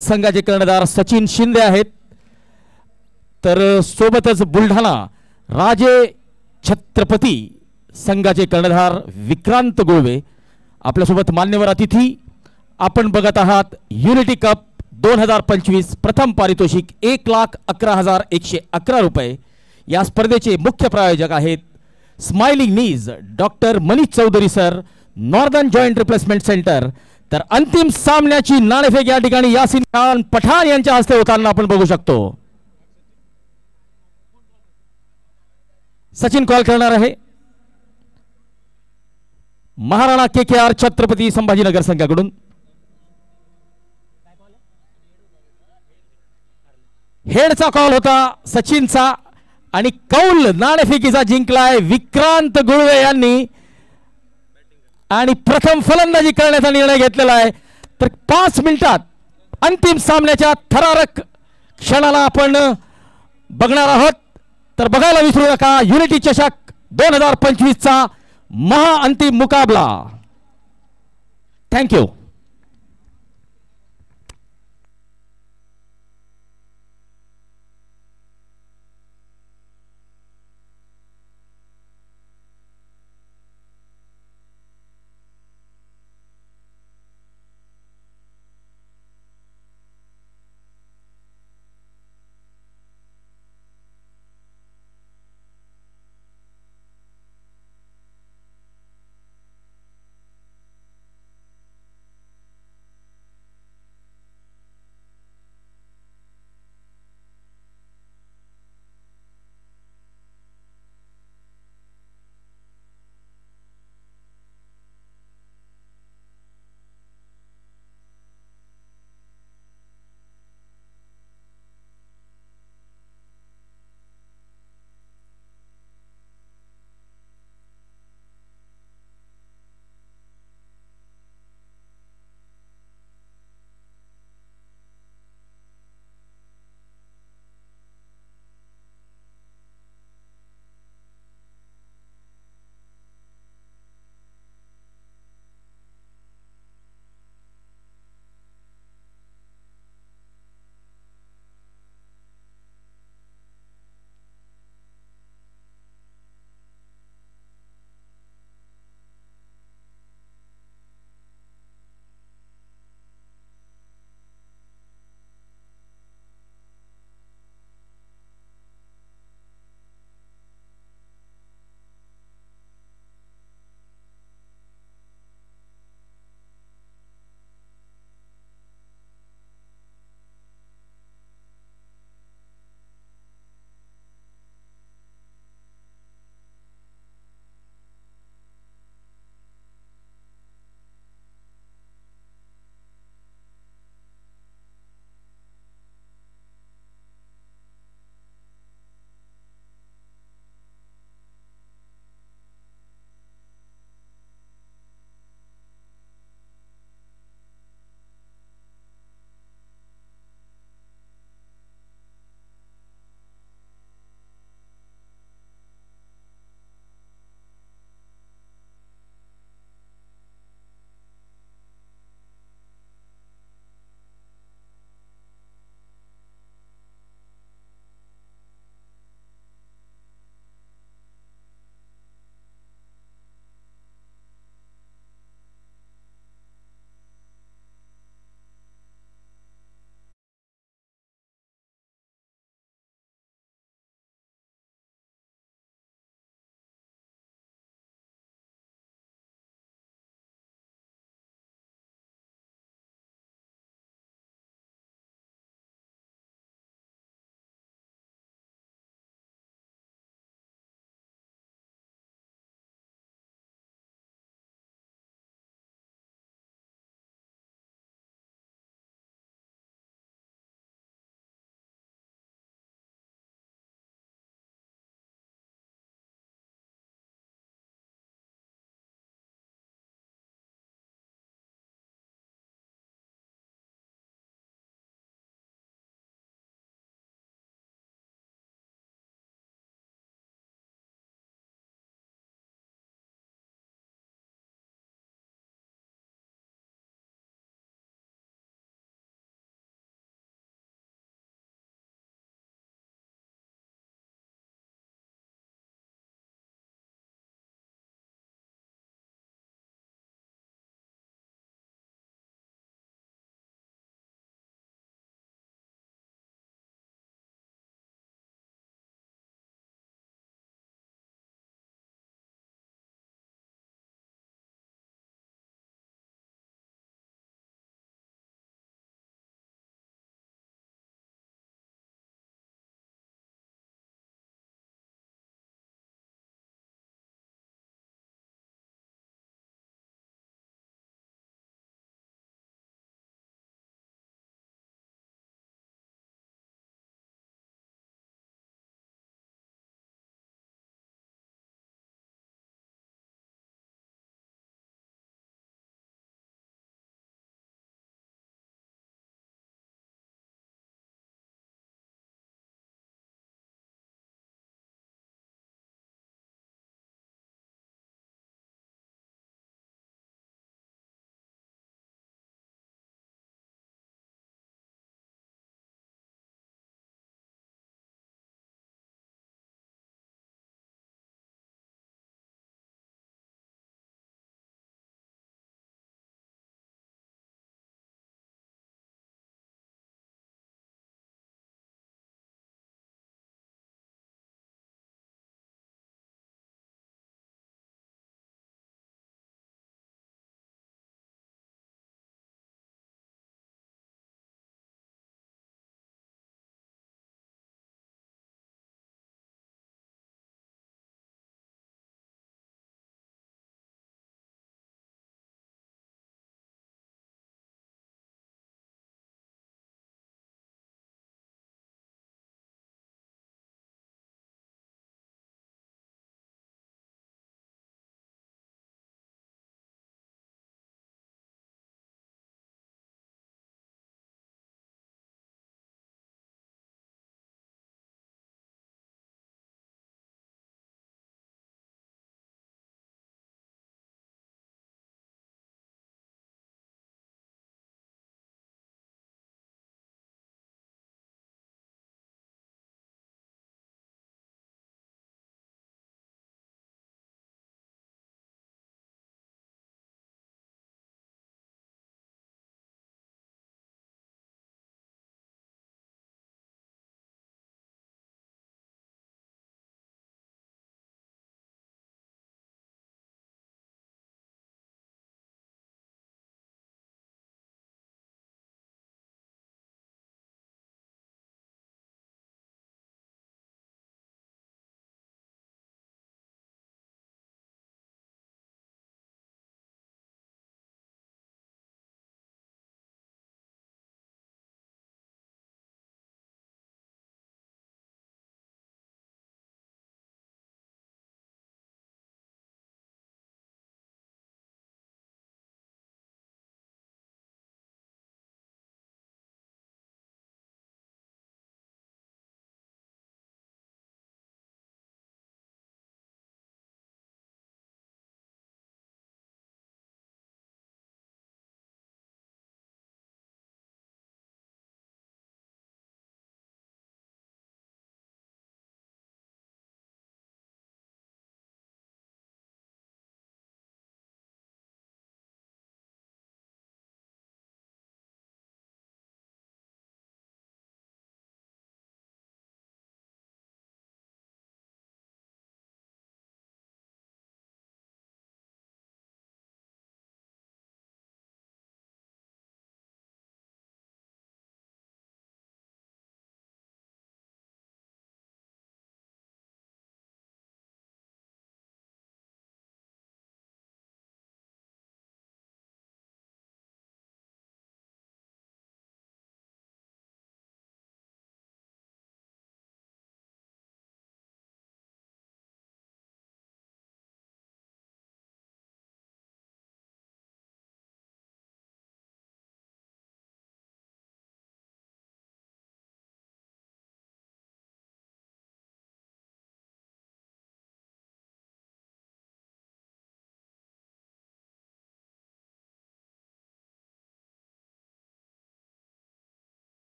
संघाचे कर्णधार सचिन शिंदे आहेत, तर सोबतच बुलढाणा राजे छत्रपती संघाचे कर्णधार विक्रांत गुळवे आपल्यासोबत मान्यवर अतिथी. आपण बघत आहात युनिटी कप 2025 प्रथम पारितोषिक 1,11,111 रुपये. या स्पर्धेचे मुख्य प्रायोजक आहेत smiling knees doctor Manish Chaudhari sir, northern joint replacement centre. तर अंतिम सामन्याची नाणेफेक या ठिकाणी यासिन खान पठाण यांच्या हस्ते होताना आपण बघू शकतो. सचिन कॉल करणार आहे. महाराणा KKR छत्रपती संभाजीनगर संघाकडून हेडचा कॉल होता सचिनचा आणि कौल नाणेफेकीचा जिंकलाय विक्रांत गुळवे यांनी आणि प्रथम फलंदाजी करण्याचा निर्णय घेतलेला आहे. तर 5 मिनिटात अंतिम सामन्याच्या थरारक क्षणाला आपण बघणार आहोत. तर बघायला विसरू नका युनिटी चषक 2025 चा महाअंतिम मुकाबला. थँक्यू.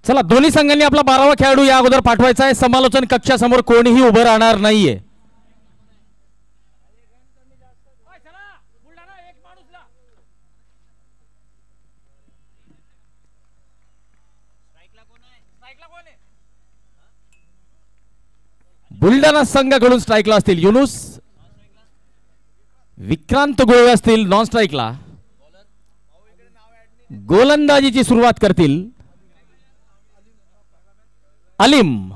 चला दोन्ही संघांनी आपला 12वा खेळाडू या अगोदर पाठवायचा आहे. समालोचन कक्षासमोर कोणीही उभं राहणार नाहीये. बुलढाणा संघाकडून स्ट्राईकला असतील युनुस, विक्रांत गुळवे असतील नॉन स्ट्राईकला. गोलंदाजीची सुरुवात करतील अलीम.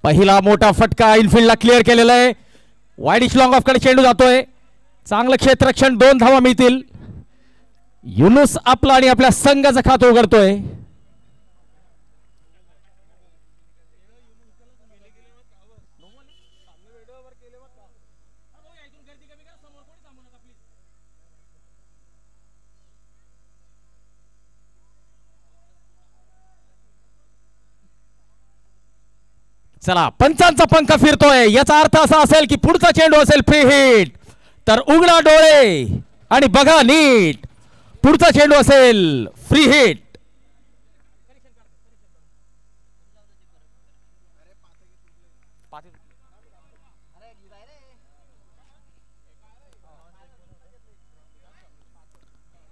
पहिला मोठा फटका इनफिल्डला क्लिअर केलेला आहे. वाईडिश लॉंग ऑफ कडे चेंडू जातोय. चांगलं क्षेत्ररक्षण, 2 धावा मिळतील. युनुस आपला आणि आपल्या संघाचं खातं उघडतोय. चला पंचांचा पंख फिरतोय. याचा अर्थ असा असेल की पुढचा चेंडू असेल फ्री हिट. तर उघडा डोळे आणि बघा नीट. पुढचा चेंडू असेल फ्री हिट.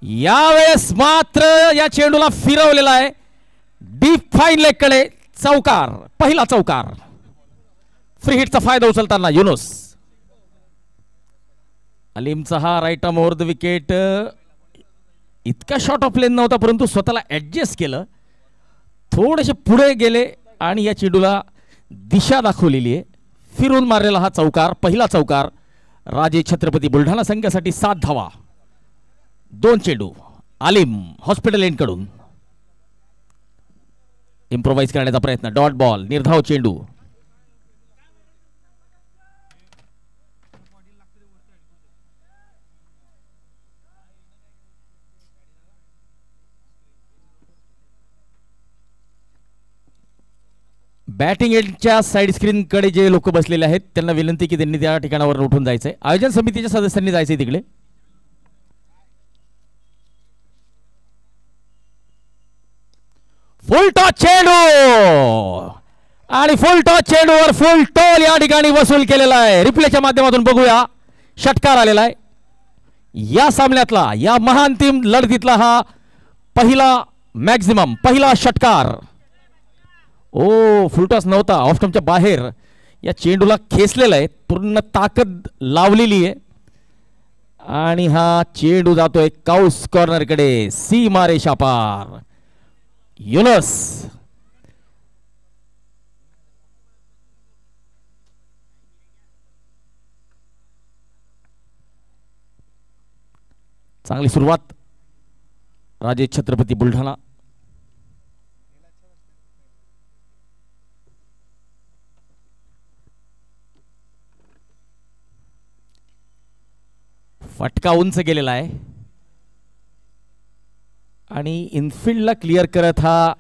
यावेळेस मात्र या चेंडूला फिरवलेला आहे डीप फाईन लेग कडे. चौकार, पहिला चौकार. फ्री हिटचा फायदा उचलताना युनुस. अलीमचा हा right arm over the wicket. इतका शॉर्ट ऑफ लेन नव्हता परंतु स्वतःला ऍडजस्ट केलं, थोडेसे पुढे गेले आणि या चेंडूला दिशा दाखवलेली आहे. फिरून मारलेला हा चौकार, पहिला चौकार. राजे छत्रपती बुलढाणा संघासाठी 7 धावा. 2 चेंडू अलीम हॉस्पिटल एंड कडून. इम्प्रोवाइज करण्याचा प्रयत्न, डॉट बॉल, निर्धाव चेंडू. बॅटिंग एंडच्या साइड स्क्रीन कडे जे लोक बसलेले आहेत त्यांना विनंती की त्यांनी त्या ठिकाणावर उठून जायचंय. आयोजन समितीच्या सदस्यांनी जायचंय तिकडे. फुल टॉस चेंडू आणि फुल टॉस चेंडूवर फुल टॉल या ठिकाणी वसूल केलेला आहे. रिप्लेच्या माध्यमातून बघूया. षटकार आलेला आहे या सामन्यातला, या महाअंतिम लढतीतला हा पहिला मॅक्झिमम, पहिला षटकार. ओ फुलटॉस नव्हता, ऑफ स्टंपच्या बाहेर या चेंडूला खेचलेला आहे, पूर्ण ताकद लावलेली आहे आणि हा चेंडू जातोय काउस कॉर्नर कडे. सीमा रेषा पार. युनुस चांगली सुरुवात राजे छत्रपती बुलढाणा. फटका उंच गेलेला आहे आणि इनफिल्डला क्लिअर करत हा,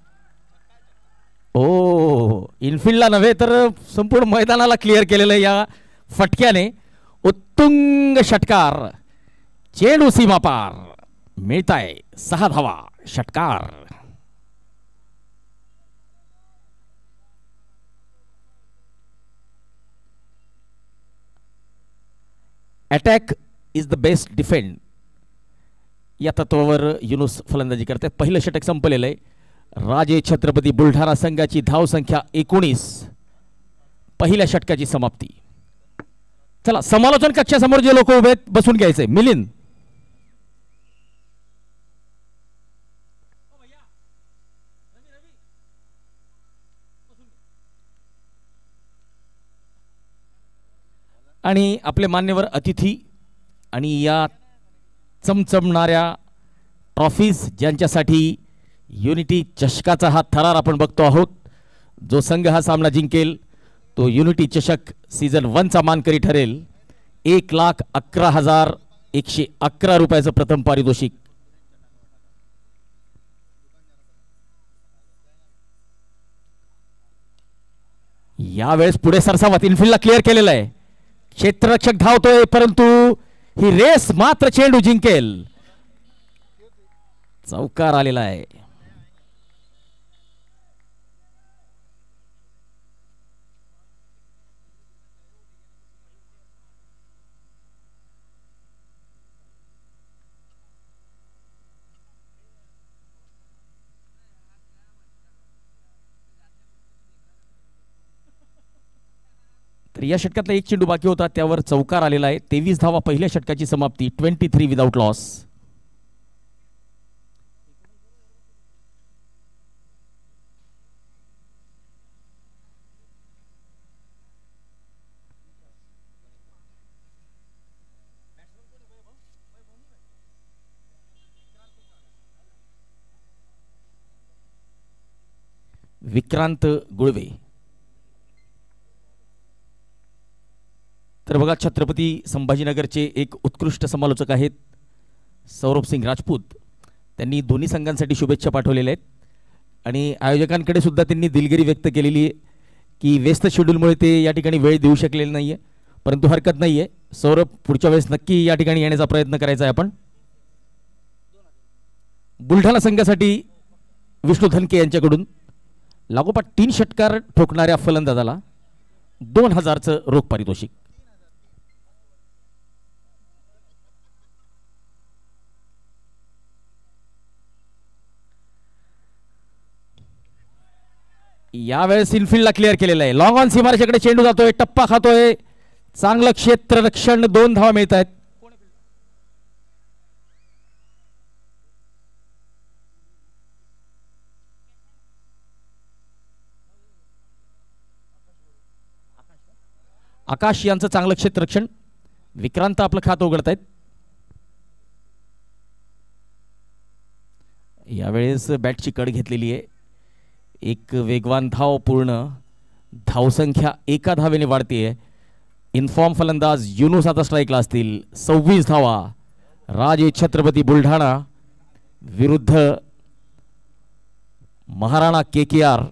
ओ इनफिल्डला नव्हे तर संपूर्ण मैदानाला क्लिअर केलेलं या फटक्याने. उत्तुंग षटकार. चेंडू सीमा पार. मिळताय 6 धावा. षटकार. Attack is the best defend या तत्वावर युनुस फलंदाजी करतात. पहिलं षटक संपलेलं आहे. राजे छत्रपती बुलढाणा संघाची धाव संख्या 19. पहिल्या षटकाची समाप्ती. चला समालोचन कक्षासमोर जे लोक उभे आहेत बसून घ्यायचे. मिलिंद आणि आपले मान्यवर अतिथी आणि या चमचमणाऱ्या ट्रॉफीज ज्यांच्यासाठी युनिटी चषकाचा हा थरार आपण बघतो आहोत. जो संघ हा सामना जिंकेल तो युनिटी चषक सीझन 1 चा मानकरी ठरेल. 1,11,111 रुपयाचं प्रथम पारितोषिक. यावेळेस पुढे सरसावत इनफिल्डला क्लिअर केलेलं आहे. क्षेत्ररक्षक धावतोय परंतु ही रेस मात्र चेंडू जिंकेल. चौकार आलेला आहे. तर या षटकातला एक चेंडू बाकी होता त्यावर चौकार आलेला आहे. 23 धावा पहिल्या षटकाची समाप्ती. 23 विदाउट लॉस. विक्रांत गुळवे. तर बघा छत्रपती संभाजीनगरचे एक उत्कृष्ट समालोचक आहेत सौरभ सिंग राजपूत. त्यांनी दोन्ही संघांसाठी शुभेच्छा पाठवलेल्या आहेत आणि आयोजकांकडे सुद्धा त्यांनी दिलगिरी व्यक्त केलेली आहे की व्यस्त शेड्यूलमुळे ते या ठिकाणी वेळ देऊ शकलेले नाही आहे. परंतु हरकत नाही आहे. सौरभ पुढच्या वेळेस नक्की या ठिकाणी येण्याचा प्रयत्न करायचा आहे आपण. बुलढाणा संघासाठी विष्णू धनके यांच्याकडून लागोपाठ 3 षटकार ठोकणाऱ्या फलंदाजाला 2000चं रोख पारितोषिक. यावेळेस इनफिल्डला क्लिअर केलेला आहे. लॉंग ऑन सीमारेषेकडे चेंडू जातोय. टप्पा खातोय. चांगलं क्षेत्ररक्षण. 2 धावा मिळत आहेत. आकाश यांचं चांगलं क्षेत्ररक्षण. विक्रांत आपलं खातं उघडत आहेत. यावेळेस बॅटची कड घेतलेली आहे. एक वेगवान धावपूर्ण धावसंख्या 1 धावेने वाढते. इनफॉर्म फलंदाज युनुस आता स्ट्राईकला असतील. 26 धावा. राजे छत्रपती बुलढाणा विरुद्ध महाराणा KKR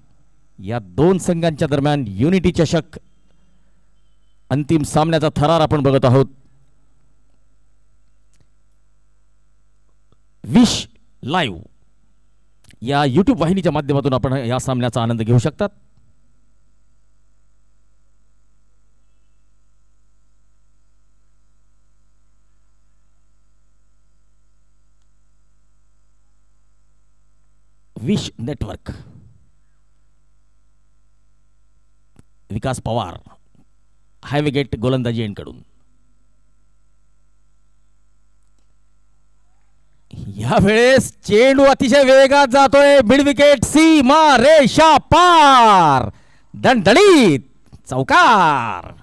या 2 संघांच्या दरम्यान युनिटी चषक अंतिम सामन्याचा थरार आपण बघत आहोत. विश लाईव्ह या YouTube वाहिनीच्या माध्यमातून आपण या सामन्याचा आनंद घेऊ शकतात. Wish network. Vikas Pawar high wicket गोलंदाजी एंडकडून. यावेळेस चेंडू अतिशय वेगात जातोय. मिड विकेट सीमा रेषा पार. दणदणीत चौकार.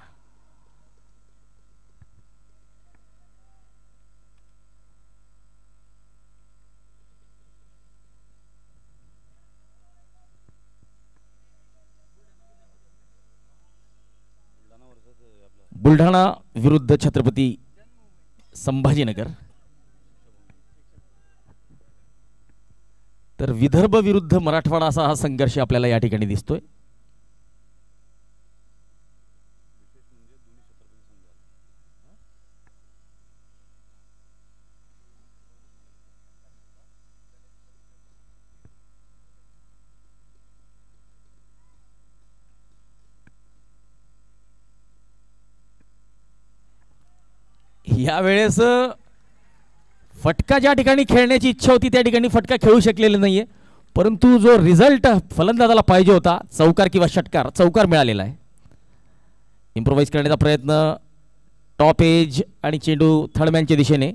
बुलढाणा विरुद्ध छत्रपती संभाजीनगर. तर विदर्भ विरुद्ध मराठवाडा असा हा संघर्ष आपल्याला या ठिकाणी दिसतोय. यावेळेस फटका ज्या ठिकाणी खेळण्याची इच्छा होती त्या ठिकाणी फटका खेळू शकलेला नाहीये. परंतु जो रिझल्ट फलंदाजाला पाहिजे होता चौकार किंवा षटकार, चौकार मिळालेला आहे. इम्प्रोवाइज करण्याचा प्रयत्न. टॉप एज आणि चेंडू थर्डमॅनच्या दिशेने.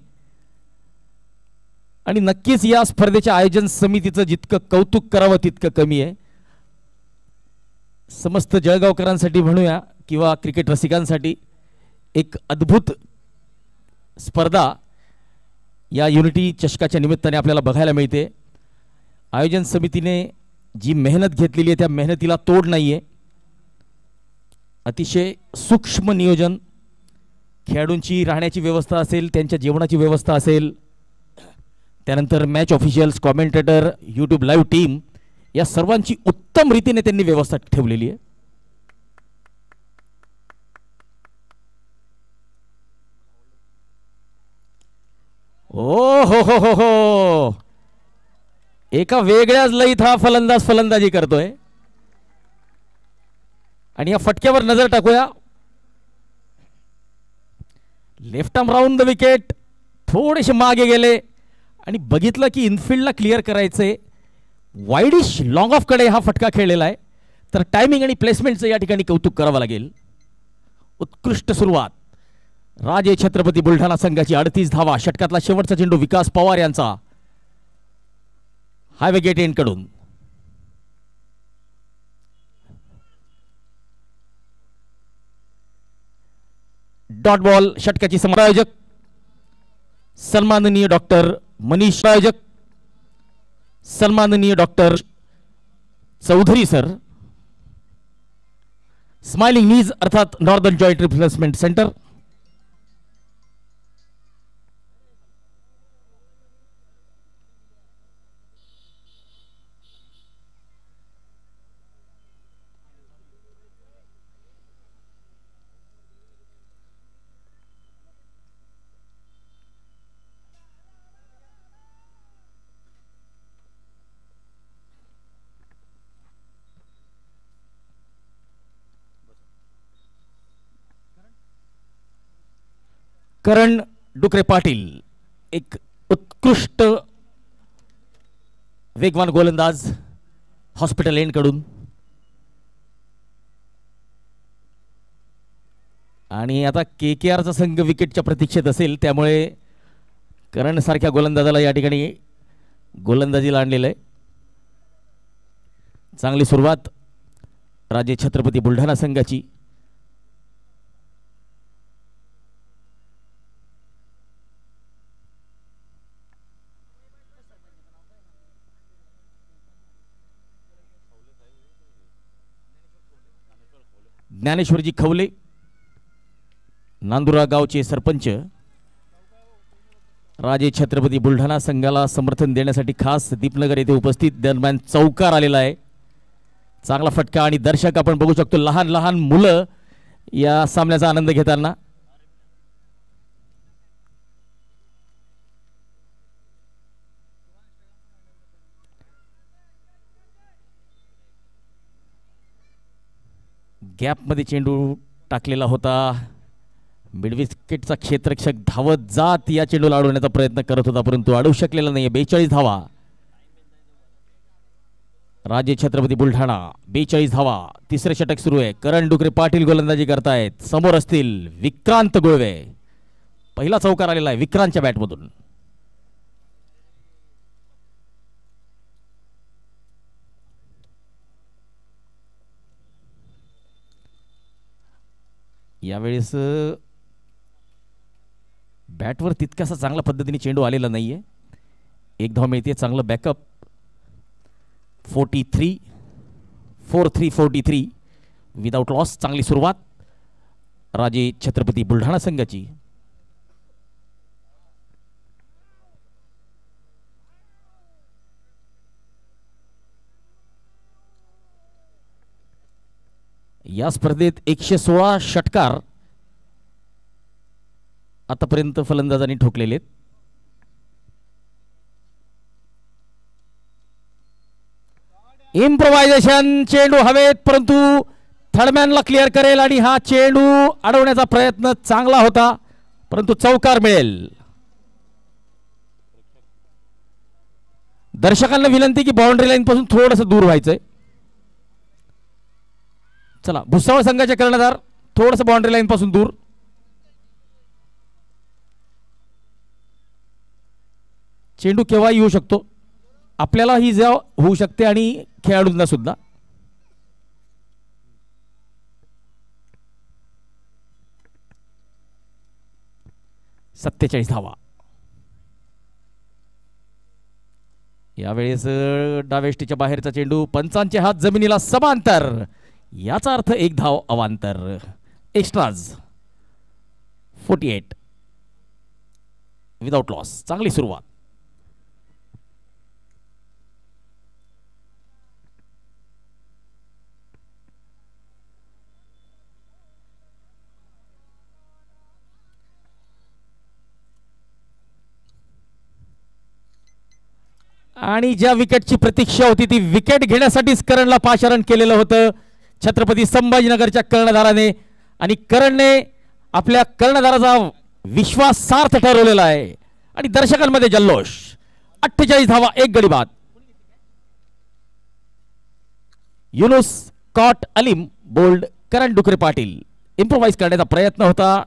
आणि नक्कीच या स्पर्धेच्या आयोजन समितीचं जितकं कौतुक करावं तितकं कमी आहे. समस्त जळगावकरांसाठी म्हणूया किंवा क्रिकेट रसिकांसाठी एक अद्भुत स्पर्धा या युनिटी चषकाच्या निमित्ताने आपल्याला बघायला मिळते. आयोजन समितीने जी मेहनत घेतलेली आहे त्या मेहनतीला तोड नाहीये. अतिशय सूक्ष्म नियोजन. खेळाडूंची राहण्याची व्यवस्था असेल, त्यांच्या जेवणाची व्यवस्था असेल, त्यानंतर match officials, commentator, YouTube live team या सर्वांची उत्तम रीतीने त्यांनी व्यवस्था ठेवलेली आहे. ओ हो एका वेगळ्याच लईत हा फलंदाज फलंदाजी करतोय. आणि या फटक्यावर नजर टाकूया. Left arm round the wicket. थोडेसे मागे गेले आणि बघितलं की इनफिल्डला क्लिअर करायचे. वाईडिश लॉंग ऑफ कडे हा फटका खेळलेला आहे. तर टायमिंग आणि प्लेसमेंटचं या ठिकाणी कौतुक करावं लागेल. उत्कृष्ट सुरुवात. राजे छत्रपती बुलढाणा संघाची 38 धावा. षटकातला शेवटचा चेंडू विकास पवार यांचा हायवे गेट एंड कडून. Dot ball. षटकाची समायोजक सन्माननीय डॉक्टर मनीष, आयोजक सन्माननीय doctor Chaudhari sir. Smiling knees अर्थात northern joint replacement centre. Karan Dukare Patil एक उत्कृष्ट वेगवान गोलंदाज हॉस्पिटल एंड कडून. आणि आता KKRचा संघ विकेटच्या प्रतीक्षेत असेल, त्यामुळे करण सारख्या गोलंदाजाला या ठिकाणी गोलंदाजीला आणलेलं आहे. चांगली सुरुवात राजे छत्रपती बुलढाणा संघाची. ज्ञानेश्वरजी खवले नांदुरा गावचे सरपंच राजे छत्रपती बुलढाणा संघाला समर्थन देण्यासाठी खास दीपनगर येथे उपस्थित. दरम्यान चौकार आलेला आहे. चांगला फटका आणि दर्शक आपण बघू शकतो. लहान लहान मुलं या सामन्याचा आनंद घेताना. गॅपमध्ये चेंडू टाकलेला होता. मिडविकेटचा क्षेत्ररक्षक धावत जात या चेंडूला अडवण्याचा प्रयत्न करत होता, परंतु अडवू शकलेला नाही. 42 धावा. राजे छत्रपती बुलढाणा 42 धावा. तिसरे षटक सुरू आहे. करण डुकरे पाटील गोलंदाजी करतायत. समोर असतील विक्रांत गुळवे. पहिला चौकार आलेला आहे विक्रांतच्या बॅटमधून. यावेळेस बॅटवर तितकासा चांगल्या पद्धतीने चेंडू आलेला नाहीये. एक धाव मिळते. चांगलं बॅकअप. 43 without loss. चांगली सुरुवात राजे छत्रपती बुलढाणा संघाची. या स्पर्धेत 116 षटकार आतापर्यंत फलंदाजांनी ठोकलेले. इम्प्रोवायझेशन. चेंडू हवेत, परंतु थर्डमॅनला क्लिअर करेल आणि हा चेंडू अडवण्याचा प्रयत्न चांगला होता, परंतु चौकार मिळेल. दर्शकांना विनंती की बाउंड्री लाईन पासून थोडंसं दूर व्हायचंय. चला, भुसावळ संघाचे कर्णधार थोडंसं बाउंड्री लाईन पासून दूर. चेंडू केव्हा येऊ शकतो, आपल्यालाही जा होऊ शकते आणि खेळाडूंना सुद्धा. सत्तेचाळीस धावा. यावेळेस डावेष्टीच्या बाहेरचा चेंडू. पंचांचे हात जमिनीला समांतर. याचा अर्थ एक धाव अवांतर. एक्स्ट्राज. 48 without loss. चांगली सुरुवात. आणि ज्या विकेटची प्रतीक्षा होती ती विकेट घेण्यासाठीच करणला पाचारण केलेलं होतं छत्रपती संभाजीनगरच्या कर्णधाराने, आणि करणने आपल्या कर्णधाराचा विश्वास सार्थ ठरवलेला आहे आणि दर्शकांमध्ये जल्लोष. 48 धावा, 1 गडी बाद. युनुस कॉट अलीम बोल्ड करण डुकरे पाटील. इम्प्रोवाइज करण्याचा प्रयत्न होता,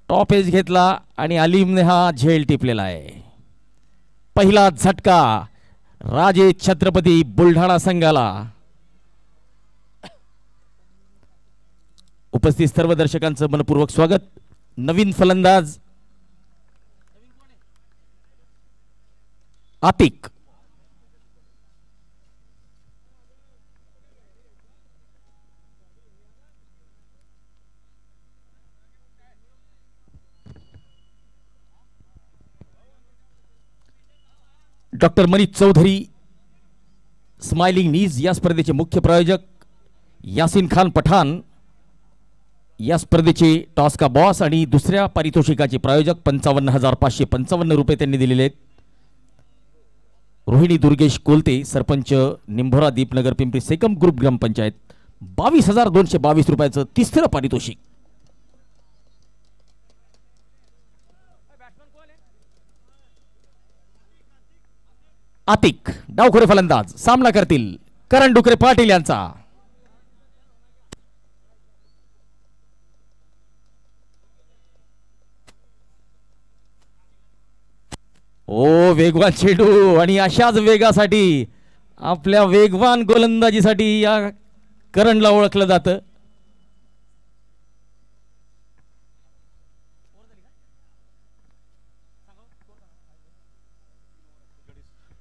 टॉप एज घेतला आणि अलीमने हा झेल टिपलेला आहे. पहिला झटका राजे छत्रपती बुलढाणा संघाला. उपस्थित सर्व दर्शकांचं मनपूर्वक स्वागत. नवीन फलंदाज आतिक. डॉक्टर मनीष चौधरी स्माइलिंग नीज या स्पर्धेचे मुख्य प्रायोजक. यासिन खान पठाण या स्पर्धेचे टॉस का बॉस आणि दुसऱ्या पारितोषिकाचे प्रायोजक. 55,555 रुपये त्यांनी दिलेले आहेत. रोहिणी दुर्गेश कोलते सरपंच निंभोरा दीपनगर पिंपरी सेकम ग्रुप ग्रामपंचायत. 22,222 रुपयाचं तिसरं पारितोषिक. आतिक डावखोरे फलंदाज सामना करतील करण डुकरे पाटील यांचा. ओ वेगवान चेंडू, आणि अशाच वेगासाठी आपल्या वेगवान गोलंदाजीसाठी या करणला ओळखलं जातं.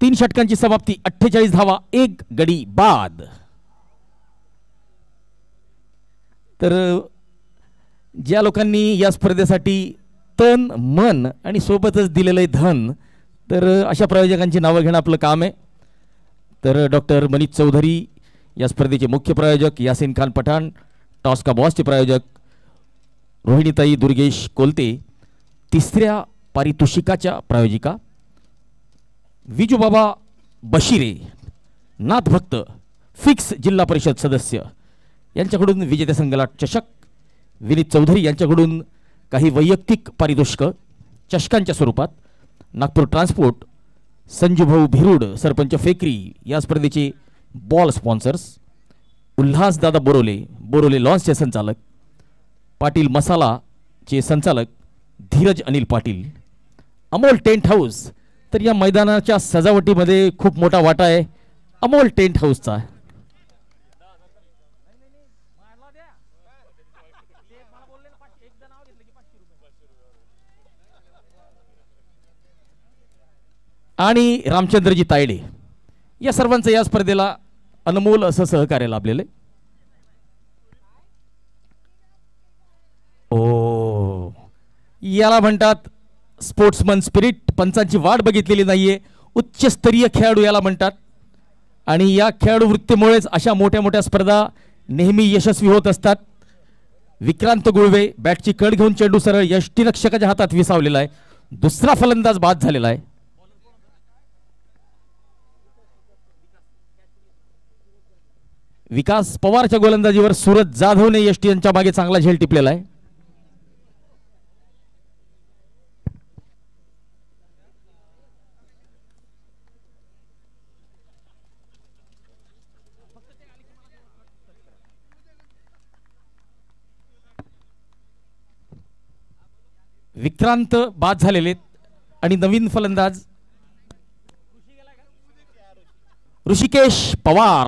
तीन षटकांची समाप्ती. 48 धावा, 1 गडी बाद. तर ज्या लोकांनी या स्पर्धेसाठी तन मन आणि सोबतच दिलेलं आहे धन, तर अशा प्रायोजकांची नावं घेणं आपलं काम आहे. तर डॉक्टर मनीष चौधरी या स्पर्धेचे मुख्य प्रायोजक. यासिन खान पठाण टॉस का बॉसचे प्रायोजक. रोहिणीताई दुर्गेश कोलते तिसऱ्या पारितोषिकाच्या प्रायोजिका. विजूबाबा बशिरे नाथभक्त फिक्स जिल्हा परिषद सदस्य यांच्याकडून विजेत्या संघाला चषक. विनीत चौधरी यांच्याकडून काही वैयक्तिक पारितोषिक चषकांच्या स्वरूपात. नागपूर ट्रान्सपोर्ट संजूभाऊ भिरूड सरपंच फेकरी या स्पर्धेचे बॉल स्पॉन्सर्स. उल्हासदादा बोरोले बोरोले लॉन्सचे संचालक. पाटील मसालाचे संचालक धीरज अनिल पाटील. अमोल टेंट हाऊस, तर या मैदानाच्या सजावटीमध्ये खूप मोठा वाटा आहे अमोल टेंट हाऊसचा. आणि रामचंद्रजी तायडे या सर्वांचं या स्पर्धेला अनमोल असं सहकार्य लाभलेलं आहे. ओ याला म्हणतात स्पोर्ट्समन स्पिरिट. पंचांची वाट बघितलेली नाहीये, उच्चस्तरीय खेळाडू याला म्हणतात. आणि या खेळाडू वृत्तीमुळेच अशा मोठ्या मोठ्या स्पर्धा नेहमी यशस्वी होत असतात. विक्रांत गुळवे बॅटची कड घेऊन चेंडू सरळ यष्टीरक्षकाच्या हातात विसावलेला आहे. दुसरा फलंदाज बाद झालेला आहे. विकास पवारच्या गोलंदाजीवर सूरज जाधवने यष्टी यांच्या मागे चांगला झेल टिपलेला आहे. विक्रांत बाद झालेले आणि नवीन फलंदाज ऋषिकेश पवार.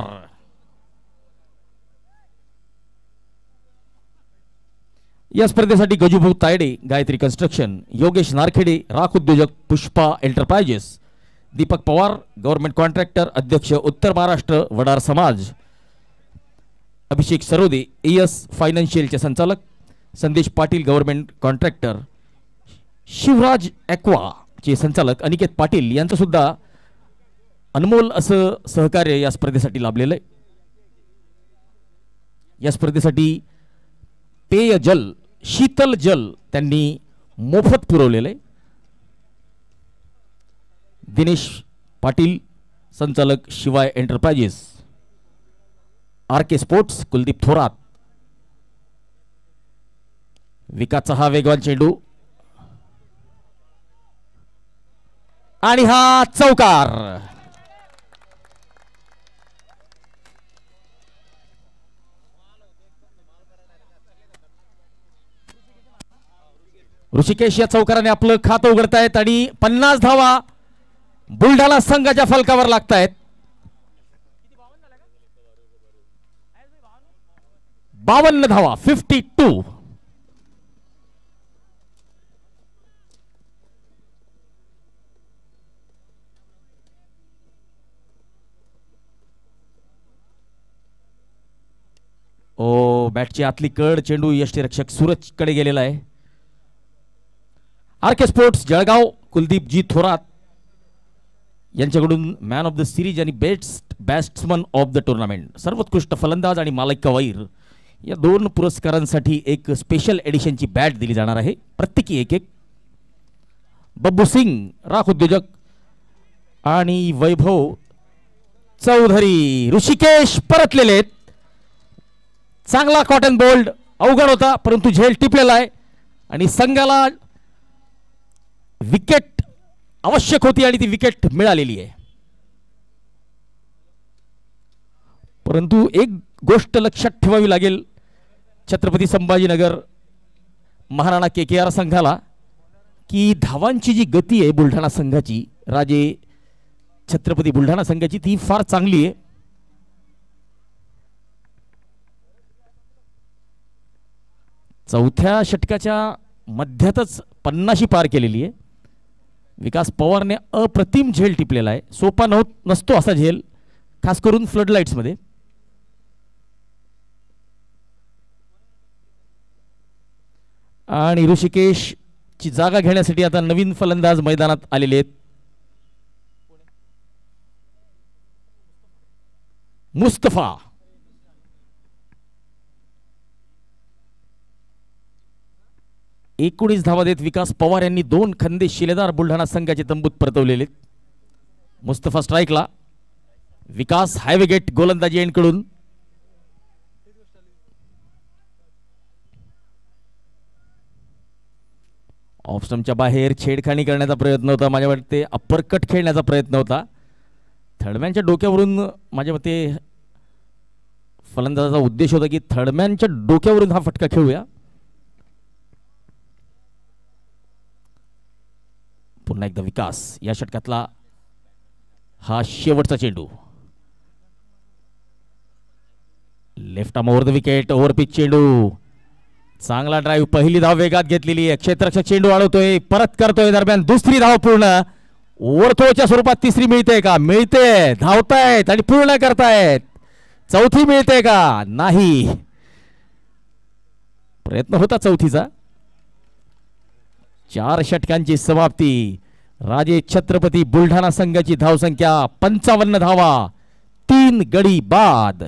या स्पर्धेसाठी गजूभाऊ तायडे गायत्री कन्स्ट्रक्शन, योगेश नारखेडे राख उद्योजक Pushpa enterprises, Deepak Pawar government contractor अध्यक्ष उत्तर महाराष्ट्र वडार समाज, अभिषेक सरोदे एएस फायनान्शियलचे संचालक, संदेश Patil government contractor, Shivraj aqua चे संचालक अनिकेत पाटील यांचं सुद्धा अनमोल असं सहकार्य या स्पर्धेसाठी लाभलेलं आहे. या स्पर्धेसाठी पेय जल शीतल जल त्यांनी मोफत पुरवलेलं आहे. दिनेश पाटील, संचालक Shivay enterprises, RK sports Kuldeep Thorat. विकासचा हा वेगवान चेंडू आणि हा चौकार. ऋषिकेश या चौकाराने आपलं खातं उघडतायत आणि 50 धावा बुलढाणा संघाच्या फलकावर लागतायत. 52 धावा, 52. ओ बॅटची आतली कड, चेंडू यष्टीरक्षक सूरज कडे गेलेला आहे. RK स्पोर्ट्स जळगाव कुलदीपजी थोरात यांच्याकडून मॅन ऑफ द सिरीज आणि best batsman of the tournament, सर्वोत्कृष्ट फलंदाज आणि मालक कवाईर या 2 पुरस्कारांसाठी एक स्पेशल एडिशनची बॅट दिली जाणार आहे, प्रत्येकी एक. बब्बू सिंग राख उद्योजक आणि वैभव चौधरी. ऋषिकेश परतलेले आहेत. चांगला कॉटन बोल्ड, अवघड होता परंतु झेल टिपलेला आहे आणि संघाला विकेट आवश्यक होती आणि ती विकेट मिळालेली आहे. परंतु एक गोष्ट लक्षात ठेवावी लागेल छत्रपती संभाजीनगर महाराणा KKR संघाला, की धावांची जी गती आहे बुलढाणा संघाची, राजे छत्रपती बुलढाणा संघाची, ती फार चांगली आहे. चौथ्या षटकाच्या मध्यातच 50 पार केलेली आहे. विकास पवारने अप्रतिम झेल टिपलेला आहे. सोपा नसतो असा झेल, खास करून फ्लड लाईट्स मध्ये. आणि ऋषिकेश ची जागा घेण्यासाठी आता नवीन फलंदाज मैदानात आलेले आहेत. मुस्तफा. एकोणीस धावा देत विकास पवार यांनी 2 खंदे शिलेदार बुलढाणा संघाचे तंबूत परतवलेले. मुस्तफा स्ट्राईकला. विकास हायवे गेट गोलंदाजी एंडकडून. ऑफ स्टंपच्या बाहेर छेडखानी करण्याचा प्रयत्न होता, माझ्या मते अप्परकट खेळण्याचा प्रयत्न होता. थर्डमॅनच्या डोक्यावरून माझ्या मते फलंदाजाचा उद्देश होता की थर्डमॅनच्या डोक्यावरून हा फटका खेळूया. पुन्हा एकदा विकास. या षटकातला हा शेवटचा चेंडू. Left arm over the wicket, over pitch चेंडू. चांगला ड्राईव्ह, पहिली धाव वेगात घेतलेली आहे. क्षेत्ररक्षक चेंडू अडवतोय, परत करतोय, दरम्यान दुसरी धाव पूर्ण. ओव्हरथ्रोच्या स्वरूपात तिसरी मिळते का? मिळते. धावतायत आणि पूर्ण करतायत. चौथी मिळते का? नाही. प्रयत्न होता चौथीचा. 4 षटकांची समाप्ती. राजे छत्रपती बुलढाणा संघाची धावसंख्या 55 धावा, 3 गडी बाद.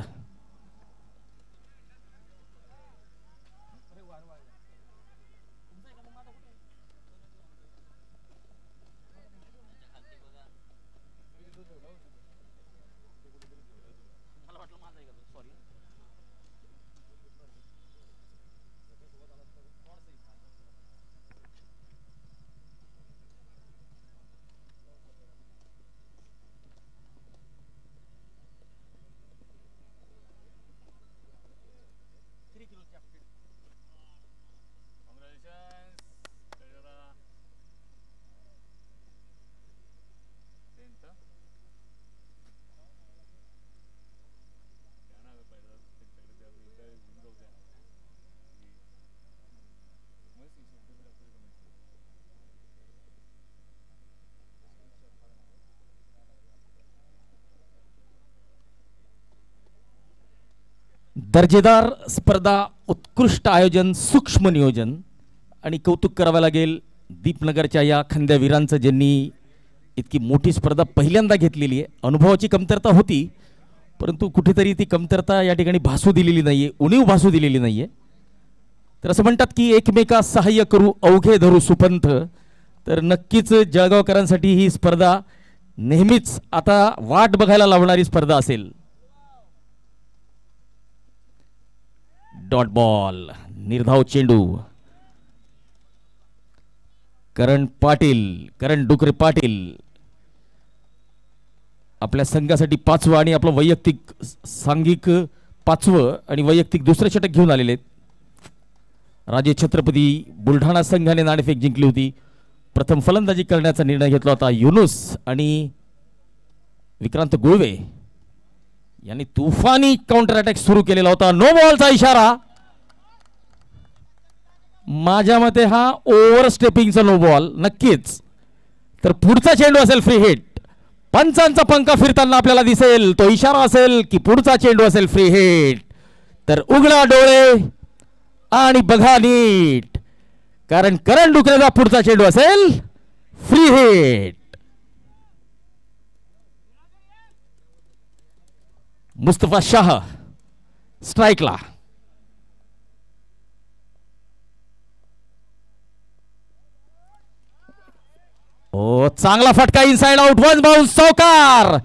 दर्जेदार स्पर्धा, उत्कृष्ट आयोजन, सूक्ष्म नियोजन आणि कौतुक करावे लागेल दीपनगरच्या या खंद्यावीरांचं, ज्यांनी इतकी मोठी स्पर्धा पहिल्यांदा घेतलेली आहे. अनुभवाची कमतरता होती परंतु कुठेतरी ती कमतरता या ठिकाणी भासू दिलेली नाहीये, उणीव भासू दिलेली नाहीये. तर असं म्हणतात की एकमेकास सहाय्य करू अवघे धरू सुपंथ. तर नक्कीच जळगावकरांसाठी ही स्पर्धा नेहमीच आता वाट बघायला लावणारी स्पर्धा असेल. डॉट बॉल, निर्धाव चेंडू. करण डुकरे पाटील आपल्या संघासाठी 5वं आणि आपलं वैयक्तिक सांघिक 5वं आणि वैयक्तिक दुसरं षटक घेऊन आलेले आहेत. राजे छत्रपती बुलढाणा संघाने नाणेफेक जिंकली होती. प्रथम फलंदाजी करण्याचा निर्णय घेतला होता युनुस आणि विक्रांत गुळवे यांनी तुफानी काउंटर अटॅक सुरू केलेला होता. नो बॉलचा इशारा. माझ्या मते हा ओव्हर स्टेपिंगचा नो बॉल नक्कीच. तर पुढचा चेंडू असेल फ्री हिट. पंचांचा पंखा फिरताना आपल्याला दिसेल. तो इशारा असेल की पुढचा चेंडू असेल फ्री हिट. तर उघडा डोळे आणि बघा नीट, कारण करण डुकरेचा पुढचा चेंडू असेल फ्री हिट. मुस्तफा शाह स्ट्राइकला. ओ चांगला फटका इनसाइड आउट. वन बाउन्स चौकार.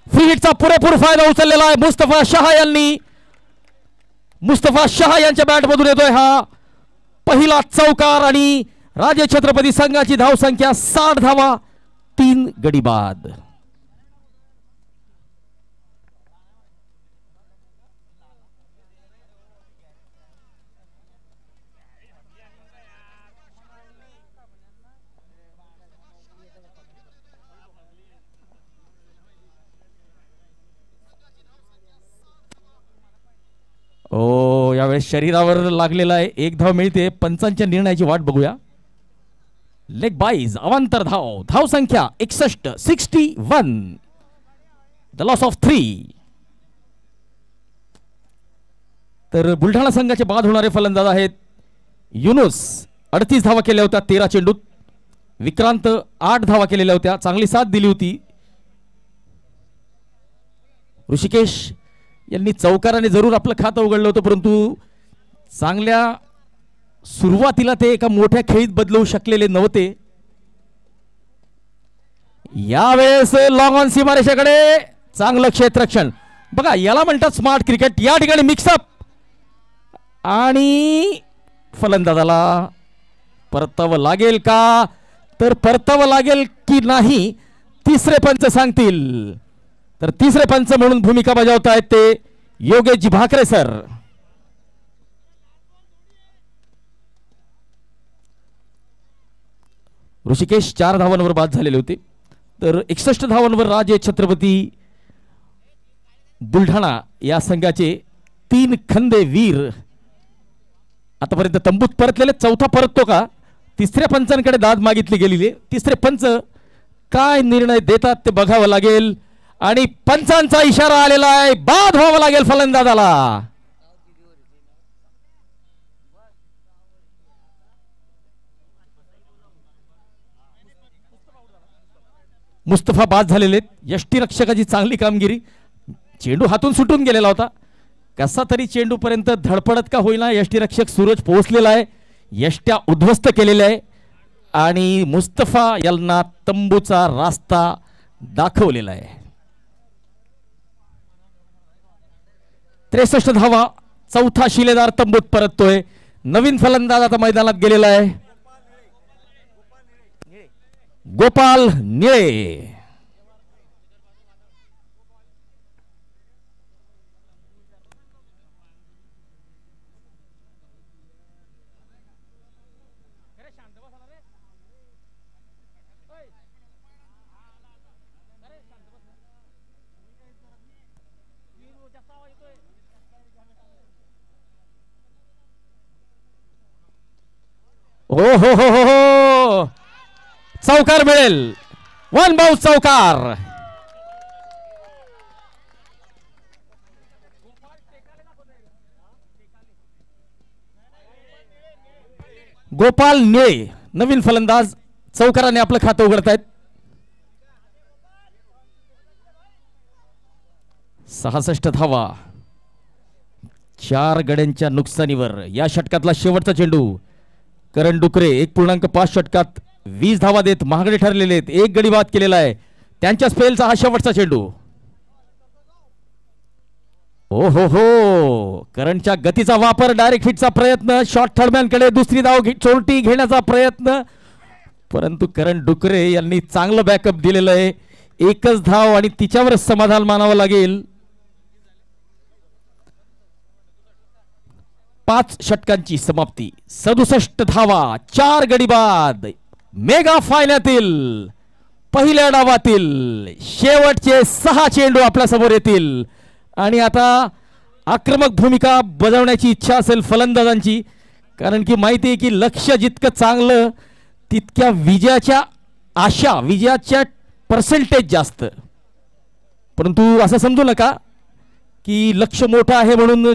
फ्री हिटचा पुरेपूर फायदा उचललेला आहे मुस्तफा शाह यांनी. मुस्तफा शाह यांच्या बॅटमधून येतोय हा पहिला चौकार आणि राजे छत्रपती संघाची धावसंख्या 60 धावा, 3 गडी बाद. ओ यावेळेस शरीरावर लागलेला आहे. 1 धाव मिळते. पंचांच्या निर्णयाची वाट बघूया. लेग बाईज अवांतर धाव. धाव संख्या 61, 61. The loss of 3. तर बुलढाणा संघाचे बाद होणारे फलंदाज आहेत युनुस. 38 धावा केल्या होत्या 13 चेंडूत. विक्रांत 8 धावा केलेल्या होत्या. चांगली साथ दिली होती. ऋषिकेश यांनी चौकाराने जरूर आपलं खातं उघडलं होतं, परंतु चांगल्या सुरुवातीला ते एका मोठ्या खेळीत बदलू शकलेले नव्हते. यावेळेस लॉंग ऑन सीमारेषेकडे चांगलं क्षेत्ररक्षण. बघा याला म्हणतात स्मार्ट क्रिकेट. या ठिकाणी मिक्सअप आणि फलंदाजाला परतावं लागेल का, तर परतावं लागेल की नाही तिसरे पंच सांगतील. तर तिसरे पंच म्हणून भूमिका बजावत आहेत ते योगेशजी भाकरे सर. ऋषिकेश 4 धावांवर बाद झालेले होते. तर 61 धावांवर राजे छत्रपती बुलढाणा या संघाचे 3 खंदे वीर आतापर्यंत तंबूत परतलेले. चौथा परततो का, तिसऱ्या पंचांकडे दाद मागितली गेलेली. तिसरे पंच काय निर्णय देतात ते बघावं लागेल. आणि पंचांचा इशारा आलेला आहे. बाद व्हावं लागेल फलंदाजाला. मुस्तफा बाद झालेले. यष्टीरक्षकाची चांगली कामगिरी. चेंडू हातून सुटून गेलेला होता. कसा तरी चेंडू पर्यंत धडपडत का होईना यष्टीरक्षक सूरज पोहोचलेला आहे. यष्ट्या उद्ध्वस्त केलेल्या आहे आणि मुस्तफा यांना तंबूचा रास्ता दाखवलेला आहे. 63 धावा. चौथा शिलेदार तंबूत परततोय. नवीन फलंदाज आता मैदानात गेलेला आहे गोपाल निळे. हो हो हो हो हो, चौकार मिळेल. 1 बाउन्स चौकार. गोपाल निळे नवीन फलंदाज चौकाराने आपलं खातं उघडतायत. 66 धावा 4 गड्यांच्या नुकसानीवर. या षटकातला शेवटचा चेंडू. करण डुकरे 1.5 षटकात 20 धावा देत महागडे ठरलेले आहेत. 1 गडी बाद केलेला आहे. त्यांच्या स्पेलचा हा शेवटचा चेंडू. ओ हो हो, करंटच्या गतीचा वापर, डायरेक्ट हिटचा प्रयत्न, शॉर्ट थर्डमॅनकडे दुसरी धाव चोरटी घेण्याचा प्रयत्न, परंतु करण डुकरे यांनी चांगलं बॅकअप दिलेलं आहे. एकच धाव आणि तिच्यावरच समाधान मानावं लागेल. 5 षटकांची समाप्ती, 67 धावा, 4 गडी बाद. मेगा फायनलतील पहिल्या डावातील शेवटचे 6 चेंडू आपल्या समोर येतील आणि आता आक्रमक भूमिका बजावण्याची इच्छा असेल फलंदाजांची, कारण की माहिती आहे की लक्ष जितकं चांगलं तितक्या विजयाच्या आशा, विजयाच्या पर्सेंटेज जास्त. परंतु असं समजू नका की लक्ष मोठं आहे म्हणून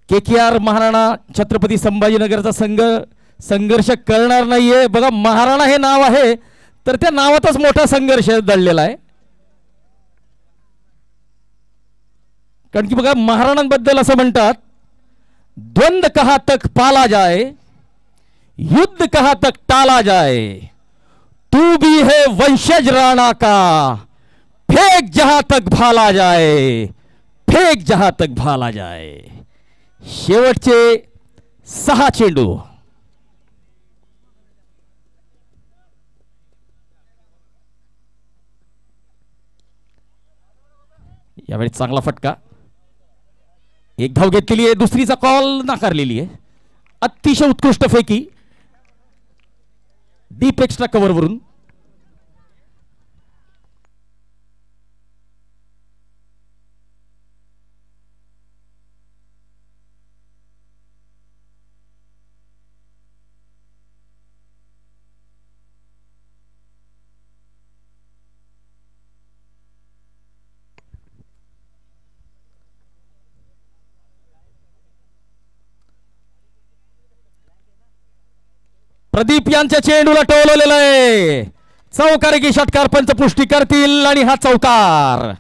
KKR महाराणा छत्रपती संभाजीनगरचा संघ संघर्ष करणार नाहीये. बघा, महाराणा हे नाव आहे तर त्या नावातच मोठा संघर्ष दडलेला आहे. कारण की बघा, महाराणांबद्दल असं म्हणतात, द्वंद्व कहा तक पाला जाए, युद्ध कहा तक टाला जाए, तू भी है वंशज राणा का, फेंक जहां तक भाला जाए, फेंक जहां तक भाला जाए. शेवटचे 6 चेंडू. यावेळी चांगला फटका, एक धाव घेतलेली आहे, दुसरीचा कॉल नाकारलेली आहे. अतिशय उत्कृष्ट फेकी डीप एक्स्ट्रा कव्हर वरून. प्रदीप यांच्या चेंडूला टोलवलेलं आहे. चौकार की षटकार पंच पुष्टी करतील आणि हा चौकार.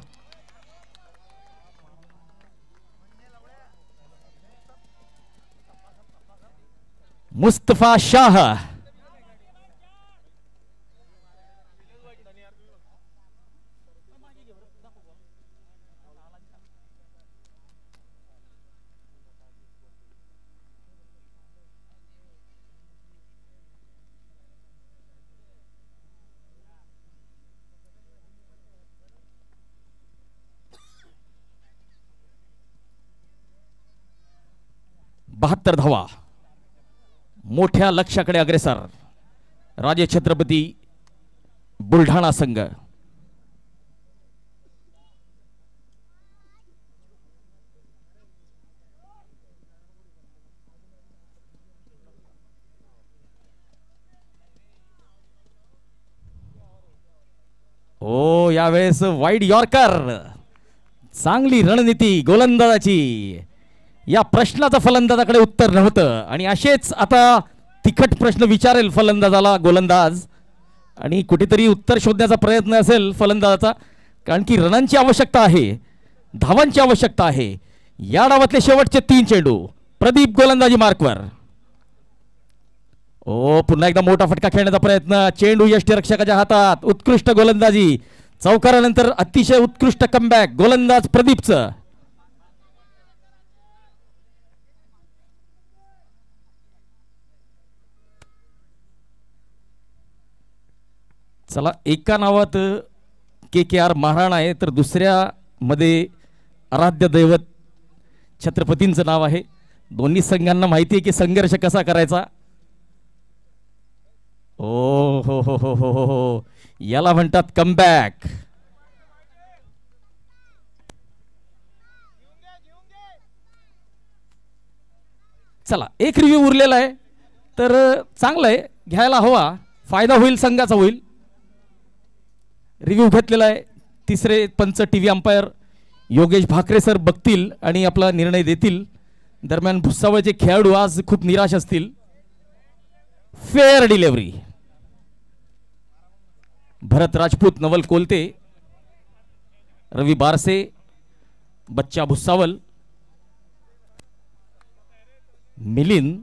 मुस्तफा शाह बहात्तर धावा, मोठ्या लक्ष्याकडे अग्रेसर राजे छत्रपती बुलढाणा संघ. ओ, यावेळेस वाईड यॉर्कर. चांगली रणनीती गोलंदाजाची. या प्रश्नाचं फलंदाजाकडे उत्तर नव्हतं आणि असेच आता तिखट प्रश्न विचारेल फलंदाजाला गोलंदाज आणि कुठेतरी उत्तर शोधण्याचा प्रयत्न असेल फलंदाजाचा, कारण की रनांची आवश्यकता आहे, धावांची आवश्यकता आहे. या डावातले शेवटचे 3 चेंडू. प्रदीप गोलंदाजी मार्कवर. ओ, पुन्हा एकदा मोठा फटका खेळण्याचा प्रयत्न, चेंडू यष्टीरक्षकाच्या हातात. उत्कृष्ट गोलंदाजी, चौकारानंतर अतिशय उत्कृष्ट कमबॅक गोलंदाज प्रदीपचं. चला, एका नावात KKR महाराणा आहे तर दुसऱ्या मध्ये आराध्य दैवत छत्रपतींचं नाव आहे. दोन्ही संघांना माहिती आहे की संघर्ष कसा करायचा. ओ हो हो हो हो हो, याला म्हणतात कमबॅक. चला, एक रिव्ह्यू उरलेला आहे तर चांगलं आहे, घ्यायला हवा, फायदा होईल, संघाचा होईल. रिव्ह्यू घेतलेला आहे. तिसरे पंच TV umpire Yogesh Bhakare sir बघतील आणि आपला निर्णय देतील. दरम्यान भुसावळचे खेळाडू आज खूप निराश असतील. Fair delivery. भरत राजपूत, नवल कोलते, रवी बारसे, बच्चा भुसावल, मिलिंद,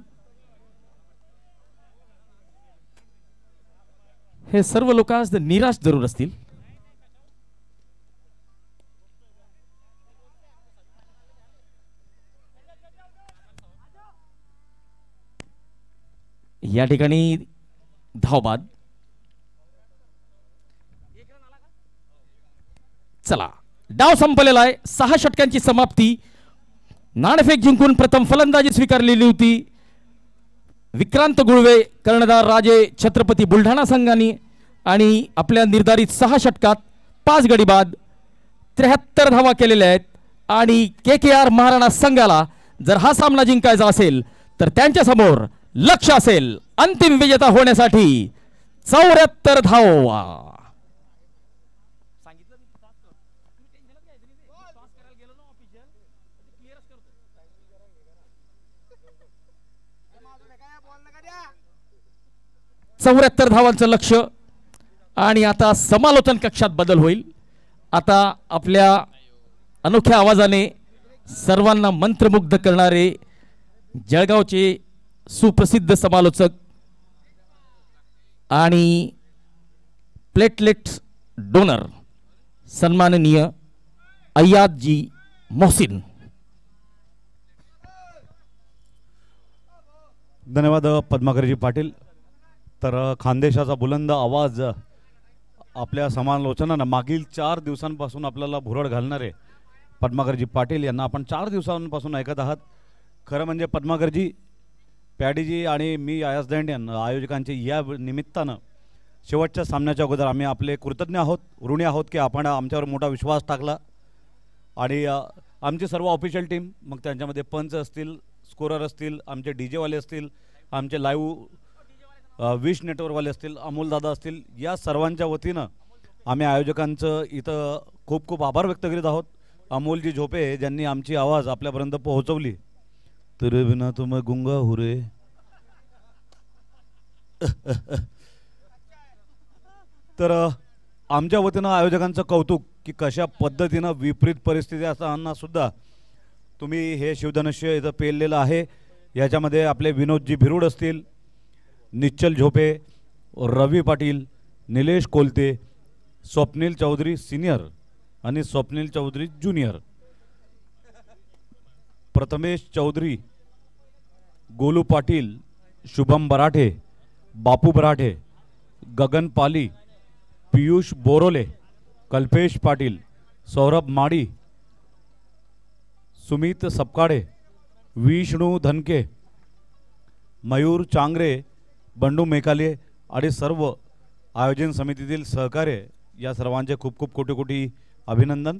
हे सर्व लोक आज निराश जरूर असतील. या ठिकाणी धावबाद. चला डाव संपलेला आहे. 6 षटकांची समाप्ती. नाणेफेक जिंकून प्रथम फलंदाजी स्वीकारलेली होती विक्रांत गुळवे, कर्णधार राजे छत्रपती बुलढाणा संघाने आणि आपल्या निर्धारित 6 षटकात 5 गडी बाद 73 धावा केलेल्या आहेत. आणि KKR महाराणा संघाला जर हा सामना जिंकायचा असेल तर त्यांच्या समोर लक्ष असेल अंतिम विजेता होण्यासाठी 74 धावा. चौऱ्याहत्तर धावांचं लक्ष. आणि आता समालोचन कक्षात बदल होईल. आता आपल्या अनोख्या आवाजाने सर्वांना मंत्रमुग्ध करणारे जळगावचे सुप्रसिद्ध समालोचक आणि प्लेटलेट डोनर सन्माननीय अय्यादजी मोहसिन. धन्यवाद पद्माकरजी पाटील. तर खानदेशाचा बुलंद आवाज आपल्या समालोचनानं मागील 4 दिवसांपासून आपल्याला भुरळ घालणारे पद्माकरजी पाटील यांना आपण 4 दिवसांपासून ऐकत आहात. खरं म्हणजे पद्माकरजी, पॅडीजी आणि मी अयाज दंडियन आयोजकांचे या निमित्तानं शेवटच्या सामन्याच्या अगोदर आम्ही आपले कृतज्ञ आहोत, ऋणी आहोत की आपण आमच्यावर मोठा विश्वास टाकला. आणि आमची सर्व ऑफिशियल टीम, मग त्यांच्यामध्ये पंच असतील, स्कोरर असतील, आमचे डीजेवाले असतील, आमचे लाईव्ह विश नेटवर्कवाले असतील, अमोलदादा असतील, या सर्वांच्या वतीनं आम्ही आयोजकांचं इथं खूप खूप आभार व्यक्त करीत आहोत. अमोलजी झोपे ज्यांनी आमची आवाज आपल्यापर्यंत पोहोचवली. तेरे बिना तो मैं गुंगा हूँ रे. तर आमच्या वतीनं आयोजकांचं कौतुक की कशा पद्धतीनं विपरीत परिस्थिती असताना सुद्धा तुम्ही हे शिवधनुष्य इथं पेललेलं आहे. याच्यामध्ये आपले विनोदजी भिरूड असतील, निश्चल झोपे, रवी पाटील, निलेश कोलते, स्वप्नील चौधरी सिनियर आणि स्वप्नील चौधरी ज्युनियर, प्रथमेश चौधरी, गोलू पाटील, शुभम बराठे, बापू बराठे, गगन पाली, पीयूष बोरोले, कल्पेश पाटील, सौरभ माडी, सुमित सपकाडे, विष्णू धनके, मयूर चांगरे, बंडू मेकाले आणि सर्व आयोजन समितीतील सहकार्य या सर्वांचे खूप खूप कोटी कोटी अभिनंदन.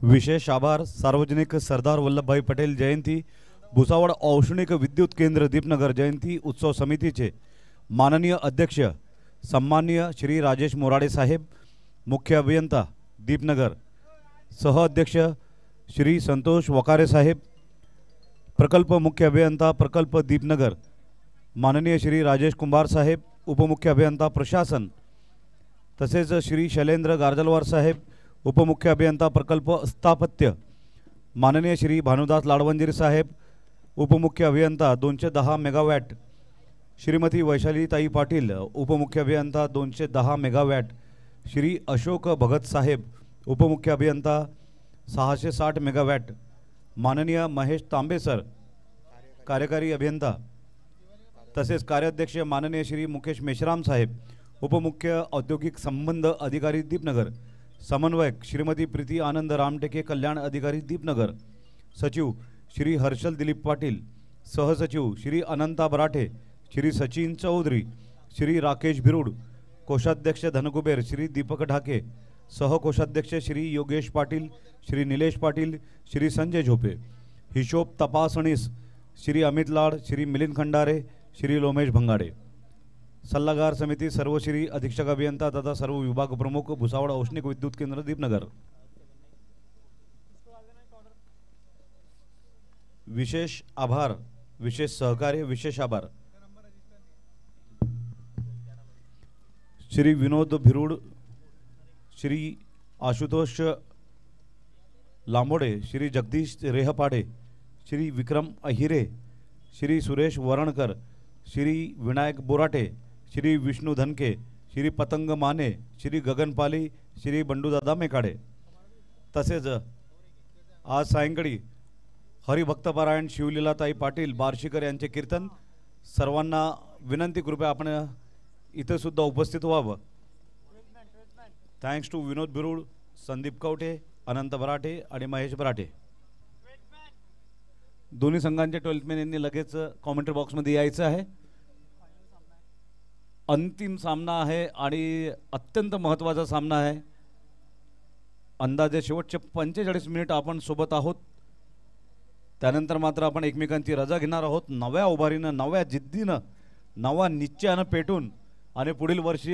विशेष आभार सार्वजनिक सरदार वल्लभभाई पटेल जयंती भुसावळ औष्णिक विद्युत केंद्र दीपनगर जयंती उत्सव समितीचे माननीय अध्यक्ष सन्माननीय श्री राजेश मोराडे साहेब, मुख्य अभियंता दीपनगर, सहअध्यक्ष श्री संतोष वकारे साहेब, प्रकल्प मुख्य अभियंता प्रकल्प दीपनगर माननीय श्री राजेश कुंभार साहेब, उपमुख्य अभियंता प्रशासन, तसेच श्री शैलेंद्र गारजलवार साहेब, उपमुख्य अभियंता प्रकल्प स्थापत्य माननीय श्री भानुदास लाडवंजिरी साहेब, उपमुख्य अभियंता 210 मेगावॅट श्रीमती वैशालीताई पाटील, उपमुख्य अभियंता 210 मेगावॅट श्री अशोक भगत साहेब, उपमुख्य अभियंता 660 मेगावॅट माननीय महेश तांबे सर, कार्यकारी अभियंता, तसेच कार्याध्यक्ष माननीय श्री मुकेश मेश्राम साहेब, उपमुख्य औद्योगिक संबंध अधिकारी दीपनगर, समन्वयक श्रीमती प्रीती आनंद रामटेके, कल्याण अधिकारी दीपनगर, सचिव श्री हर्षल दिलीप पाटील, सहसचिव श्री अनंता बराठे, श्री सचिन चौधरी, श्री राकेश भिरूड, कोषाध्यक्ष धनकुबेर श्री दीपक ढाके, सहकोषाध्यक्ष श्री योगेश पाटील, श्री निलेश पाटील, श्री संजय झोपे, हिशोब तपासणीस श्री अमित लाड, श्री मिलिंद खंडारे, श्री लोमेश भंगाडे, सल्लागार समिती सर्व श्री अधीक्षक अभियंता तथा सर्व विभाग प्रमुख भुसावळ औष्णिक विद्युत केंद्र दीपनगर। विशेष आभार, विशेष सहकार्य, विशेष आभार श्री विनोद भिरूड, श्री आशुतोष लांबोडे, श्री जगदीश रेहपाडे, श्री विक्रम अहिरे, श्री सुरेश वरणकर, श्री विनायक बोराटे, श्री विष्णू धनके, श्री पतंग माने, श्री गगनपाली, श्री बंडूदादा मेकाडे। तसेच आज सायंकाळी हरिभक्तपारायण शिवलीलाताई पाटील बार्शीकर यांचे कीर्तन। सर्वांना विनंती, कृपया आपण इथे सुद्धा उपस्थित व्हावं। थँक्स टू विनोद बिरुड, संदीप कवटे, अनंत बराटे आणि महेश बराटे। दोन्ही संघांचे 12th मॅन यांनी लगेच कॉमेंट्री बॉक्समध्ये यायचं आहे। अंतिम सामना आहे आणि अत्यंत महत्त्वाचा सामना आहे। अंदाजे शेवटचे 45 मिनिट आपण सोबत आहोत, त्यानंतर मात्र आपण एकमेकांची रजा घेणार आहोत। नव्या उभारीनं, नव्या जिद्दीनं, नवा निश्चयानं पेटून आणि पुढील वर्षी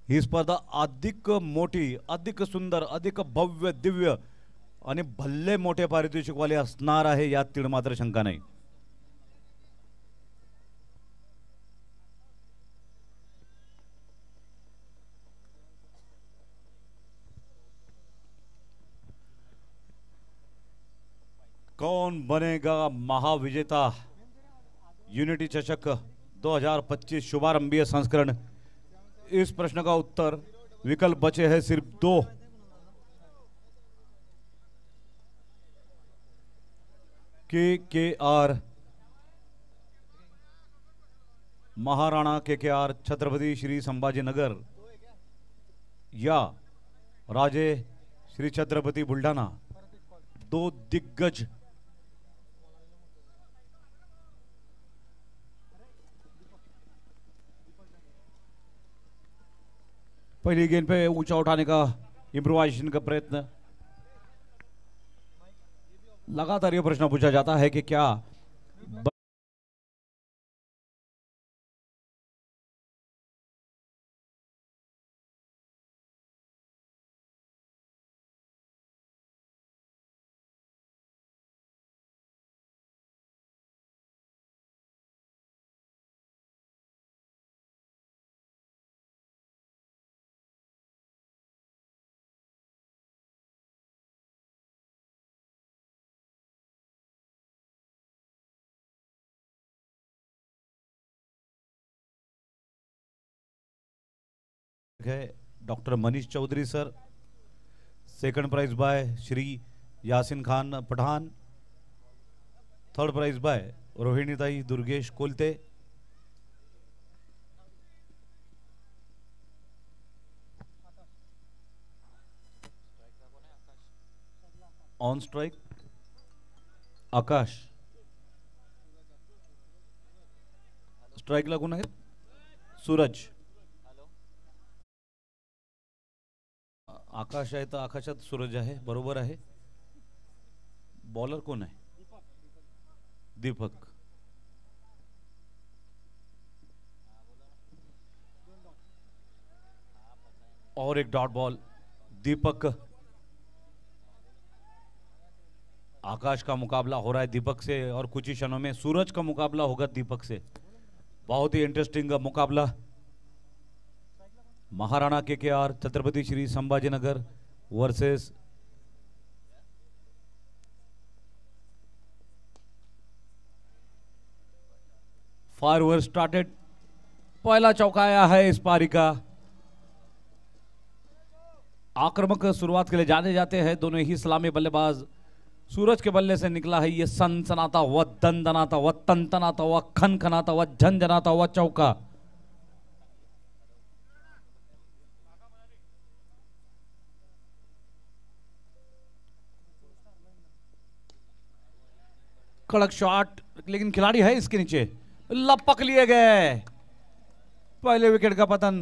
ही स्पर्धा अधिक मोठी, अधिक सुंदर, अधिक भव्य दिव्य आणि भल्ले मोठे पारितोषिकवाले असणार आहे, यात तीळ मात्र शंका नाही। कौन बनेगा महाविजेता यूनिटी चषक 2025 शुभारंभीय संस्करण। इस प्रश्न का उत्तर विकल्प बचे हैं सिर्फ 2। KKR महाराणा KKR छत्रपति श्री संभाजीनगर या राजे श्री छत्रपति बुलढाणा। 2 दिग्गज पहली गेंद पे ऊंचा उठाने का इम्प्रोवाइजेशन का प्रयत्न। लगातार यह प्रश्न पूछा जाता है कि क्या है doctor Manish Chaudhari sir. Second prize by Shri Yasin Khan Pathan. Third prize by रोहिणीताई Durgesh Kolte. On strike Akash. Strike लागून आहे सूरज। आकाश आहे तर आकाशात सूरज आहे, बरोबर आहे। बॉलर कोण आहे? दीपक। और एक डॉट बॉल दीपक। आकाश का मुकाबला हो रहा है दीपक से और कुछ ही क्षणों में सूरज का मुकाबला होगा दीपक से। बहुत ही इंटरेस्टिंग मुकाबला। Maharana KKR Chhatrapati Shri Sambhajinagar versus firework started. पहला चौका आया है इस पारी का। आक्रामक शुरुआत के लिए जाने जाते हैं दोनों ही सलामी बल्लेबाज। सूरज के बल्ले से निकला है ये सनसनाता हुआ, दनदनाता हुआ, तनतनाता हुआ, खनखनाता हुआ, झंझनाता हुआ चौका। कड़क शॉट, लेकिन खिलाड़ी है इसके नीचे। लपक लिए गए। पहले विकेट का पतन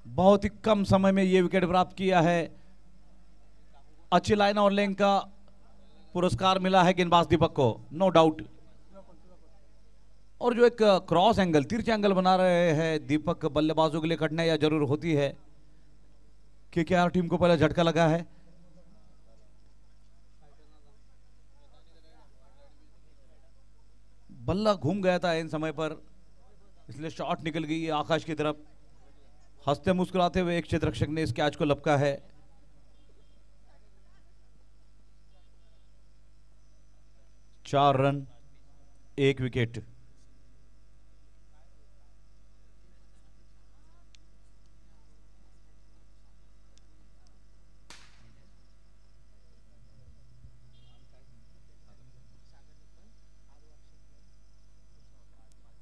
बहुत ही कम समय में ये विकेट प्राप्त किया है। अच्छी लाइन और लेंथ का पुरस्कार मिला है गेंदबाज दीपक को, नो डाउट। और जो एक क्रॉस एंगल, तिरछा एंगल बना रहे हैं दीपक, बल्लेबाजों के लिए कठिनाई जरूर होती है। केकेआर टीम को पहले झटका लगा है। बल्ला घूम गया था इन समय पर, इसलिए शॉट निकल गई आकाश की तरफ। हंसते मुस्कुराते हुए एक क्षेत्ररक्षक ने इस कैच को लपका है। चार रन, एक विकेट।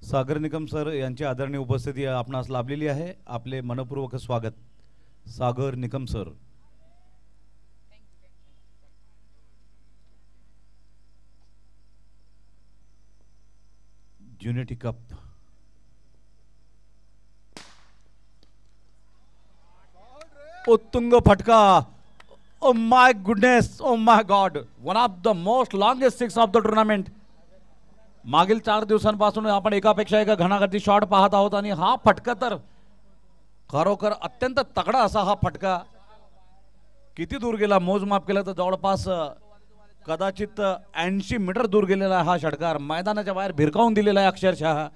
सागर निकम सर यांची आदरणीय उपस्थिती आपणास लाभलेली आहे। आपले मनपूर्वक स्वागत सागर निकम सर। युनिटी कप उत्तुंग फटका, oh my goodness, oh my God, one of the most longest six of the tournament. मागील 4 दिवसांपासून आपण एकापेक्षा एक घणाघाती शॉट पाहत आहोत आणि हा फटका तर खरोखर अत्यंत तगडा असा हा फटका। किती दूर गेला मोजमाप केलं तर जवळपास कदाचित 80 मीटर दूर गेलेला हा षटकार मैदानाच्या बाहेर भिरकावून दिलेला आहे अक्षरशः।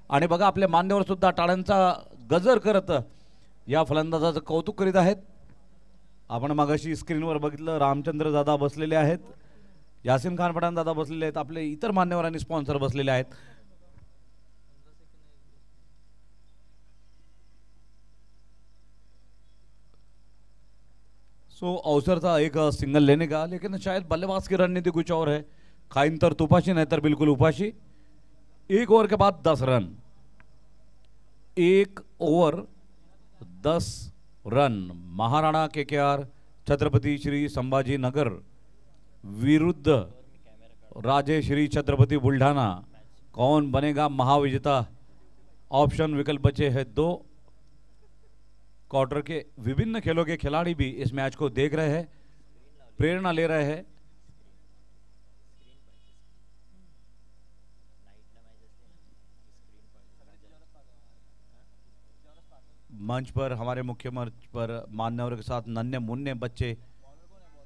आणि बघा आपले मान्यवर सुद्धा टाळ्यांचा गजर करत या फलंदाजाचं कौतुक करीत आहेत। आपण मगाशी स्क्रीनवर बघितलं रामचंद्र दादा बसलेले आहेत, यासिन खान पठाण दादा बसलेले आहेत, आपले इतर मान्यवर आणि स्पॉन्सर बसलेले आहेत। सो अवसर था एक सिंगल लेने का, लेकिन शायद बल्लेबाज की रणनीति कुछ और है। खाइन तर तुपाशी नहीं तर बिल्कुल उपाशी। 1 ओवर के बाद 10 run, 1 over 10 run. Maharana KKR Chhatrapati Shri Sambhajinagar विरुद्ध राजे श्री छत्रपति बुल्ढाना। कौन बनेगा महाविजेता? ऑप्शन विकल्प बचे हैं 2। क्वार्टर के विभिन्न खेलों के खिलाड़ी भी इस मैच को देख रहे हैं, प्रेरणा ले रहे हैं। मंच पर, हमारे मुख्य मंच पर मान्यवर के साथ नन्हे मुन्ने बच्चे,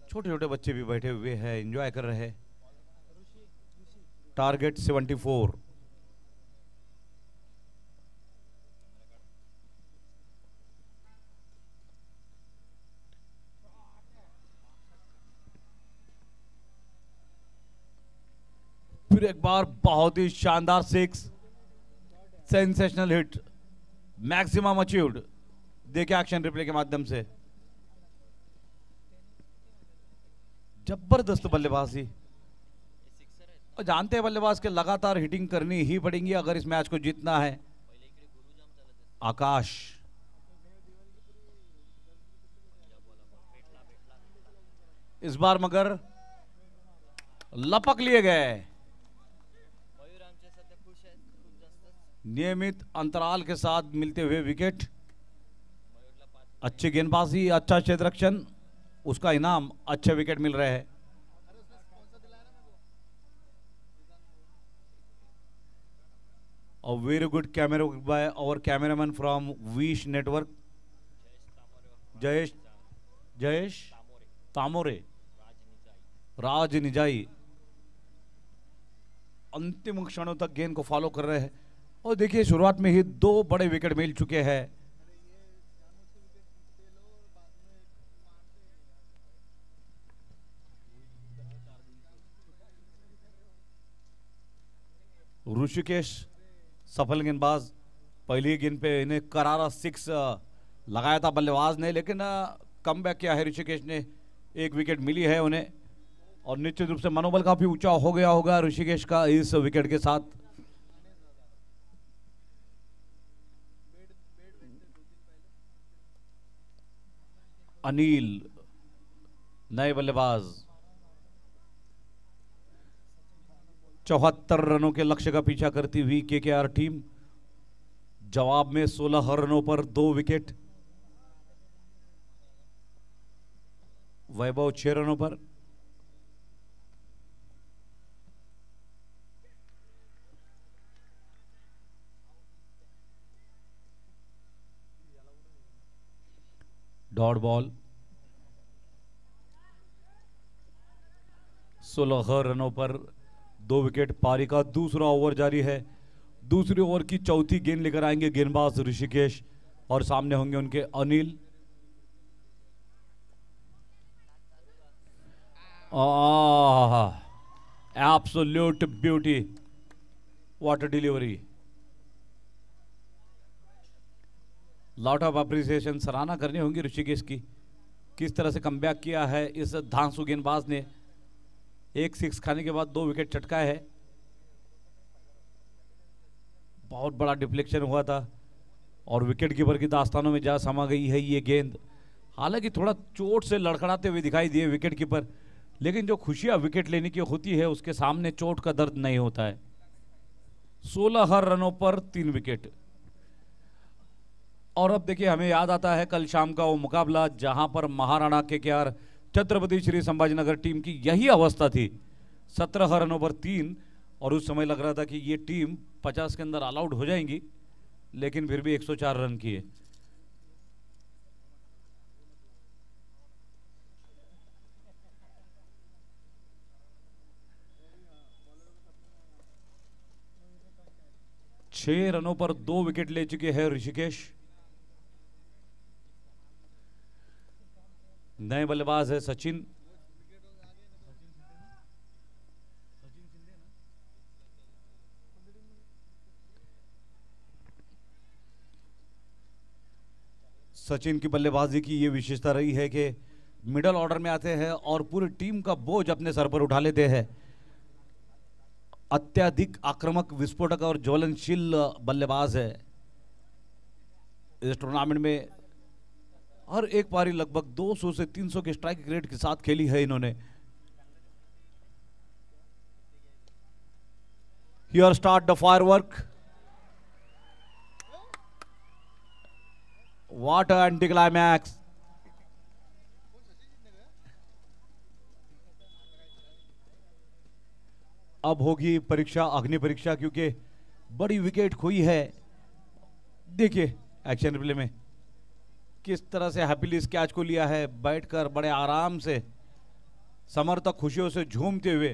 छोटे छोटे बच्चे भी बैठे हुए हैं, एंजॉय कर रहे हैं। टारगेट 74। फिर एक बार बहुत ही शानदार 6, सेंसेशनल हिट, मैक्सिमम अचीव्ड। देखिए एक्शन रिप्ले के माध्यम से जबरदस्त बल्लेबाजी। और जानते हैं बल्लेबाज के लगातार हिटिंग करनी ही पड़ेगी अगर इस मैच को जीतना है। आकाश इस बार मगर लपक लिए गए। नियमित अंतराल के साथ मिलते हुए विकेट, अच्छी गेंदबाजी, अच्छा क्षेत्ररक्षण, उसका इनाम अच्छे विकेट मिल रहे हैं। A very good camera by our cameraman from Wish Network, Jayesh तामोरे, राज निजाई अंतिम क्षणों तक गेंद को फॉलो कर रहे हैं। और देखिए शुरुआत में ही 2 बड़े विकेट मिल चुके हैं। ऋषिकेश सफल गेंदबाज, पहली गेंद पे इन्हें करारा 6 लगाया था बल्लेबाज ने, लेकिन कमबैक किया है ऋषिकेश ने, 1 विकेट मिली है उन्हें। और निश्चित रूप से मनोबल काफी ऊंचा हो गया होगा ऋषिकेश का इस विकेट के साथ। अनिल नए बल्लेबाज, 74 रनों के लक्ष्य का पीछा करती हुई केकेआर टीम, जवाब में 16 रनों पर 2 विकेट। वैभव 6 रनों पर। Dot ball. 16 रनों पर 2 विकेट। पारी का दूसरा ओवर जारी है। दूसरे ओवर की चौथी गेंद लेकर आएंगे गेंदबाज ऋषिकेश और सामने होंगे उनके Anil. Absolute beauty, what a delivery. Lot of appreciation, सराहना करनी होगी ऋषिकेश की, किस तरह से कमबैक किया है इस धांसू गेंदबाज ने। एक 6 खाने के बाद 2 विकेट चटकाए है। बहुत बड़ा डिफ्लेक्शन हुआ था और विकेट कीपर की दास्तानों में जा समा गई है ये गेंद। हालांकि थोड़ा चोट से लड़खड़ाते हुए दिखाई दिए विकेट कीपर, लेकिन जो खुशियां विकेट लेने की होती है उसके सामने चोट का दर्द नहीं होता है। 16 रनों पर 3 विकेट। और अब देखिए, हमें याद आता है कल शाम का वो मुकाबला जहां पर महाराणा केकेआर छत्रपति श्री संभाजीनगर टीम की यही अवस्था थी। 17 रनों पर 3, और उस समय लग रहा था कि ये टीम 50 के अंदर ऑल आउट हो जाएंगी, लेकिन फिर भी 104 रन किए। छह रनों पर 2 विकेट ले चुके हैं ऋषिकेश। नए बल्लेबाज है सचिन। सचिन की बल्लेबाजी की ये विशेषता रही है कि मिडल ऑर्डर में आते हैं और पूरी टीम का बोझ अपने सर पर उठा लेते हैं। अत्यधिक आक्रामक, विस्फोटक और ज्वलनशील बल्लेबाज है। इस टूर्नामेंट में हर एक पारी लगभग 200 से 300 के स्ट्राइक रेट के साथ खेली है इन्होंने। Here start the firework. What anti climax. अब होगी परीक्षा, अग्नि परीक्षा, क्योंकि बड़ी विकेट खोई है। देखिए एक्शन रिप्ले में किस तरह से हैप्पीली इस कैच को लिया है, बैठकर बड़े आराम से, समर्थक खुशियों से झूमते हुए।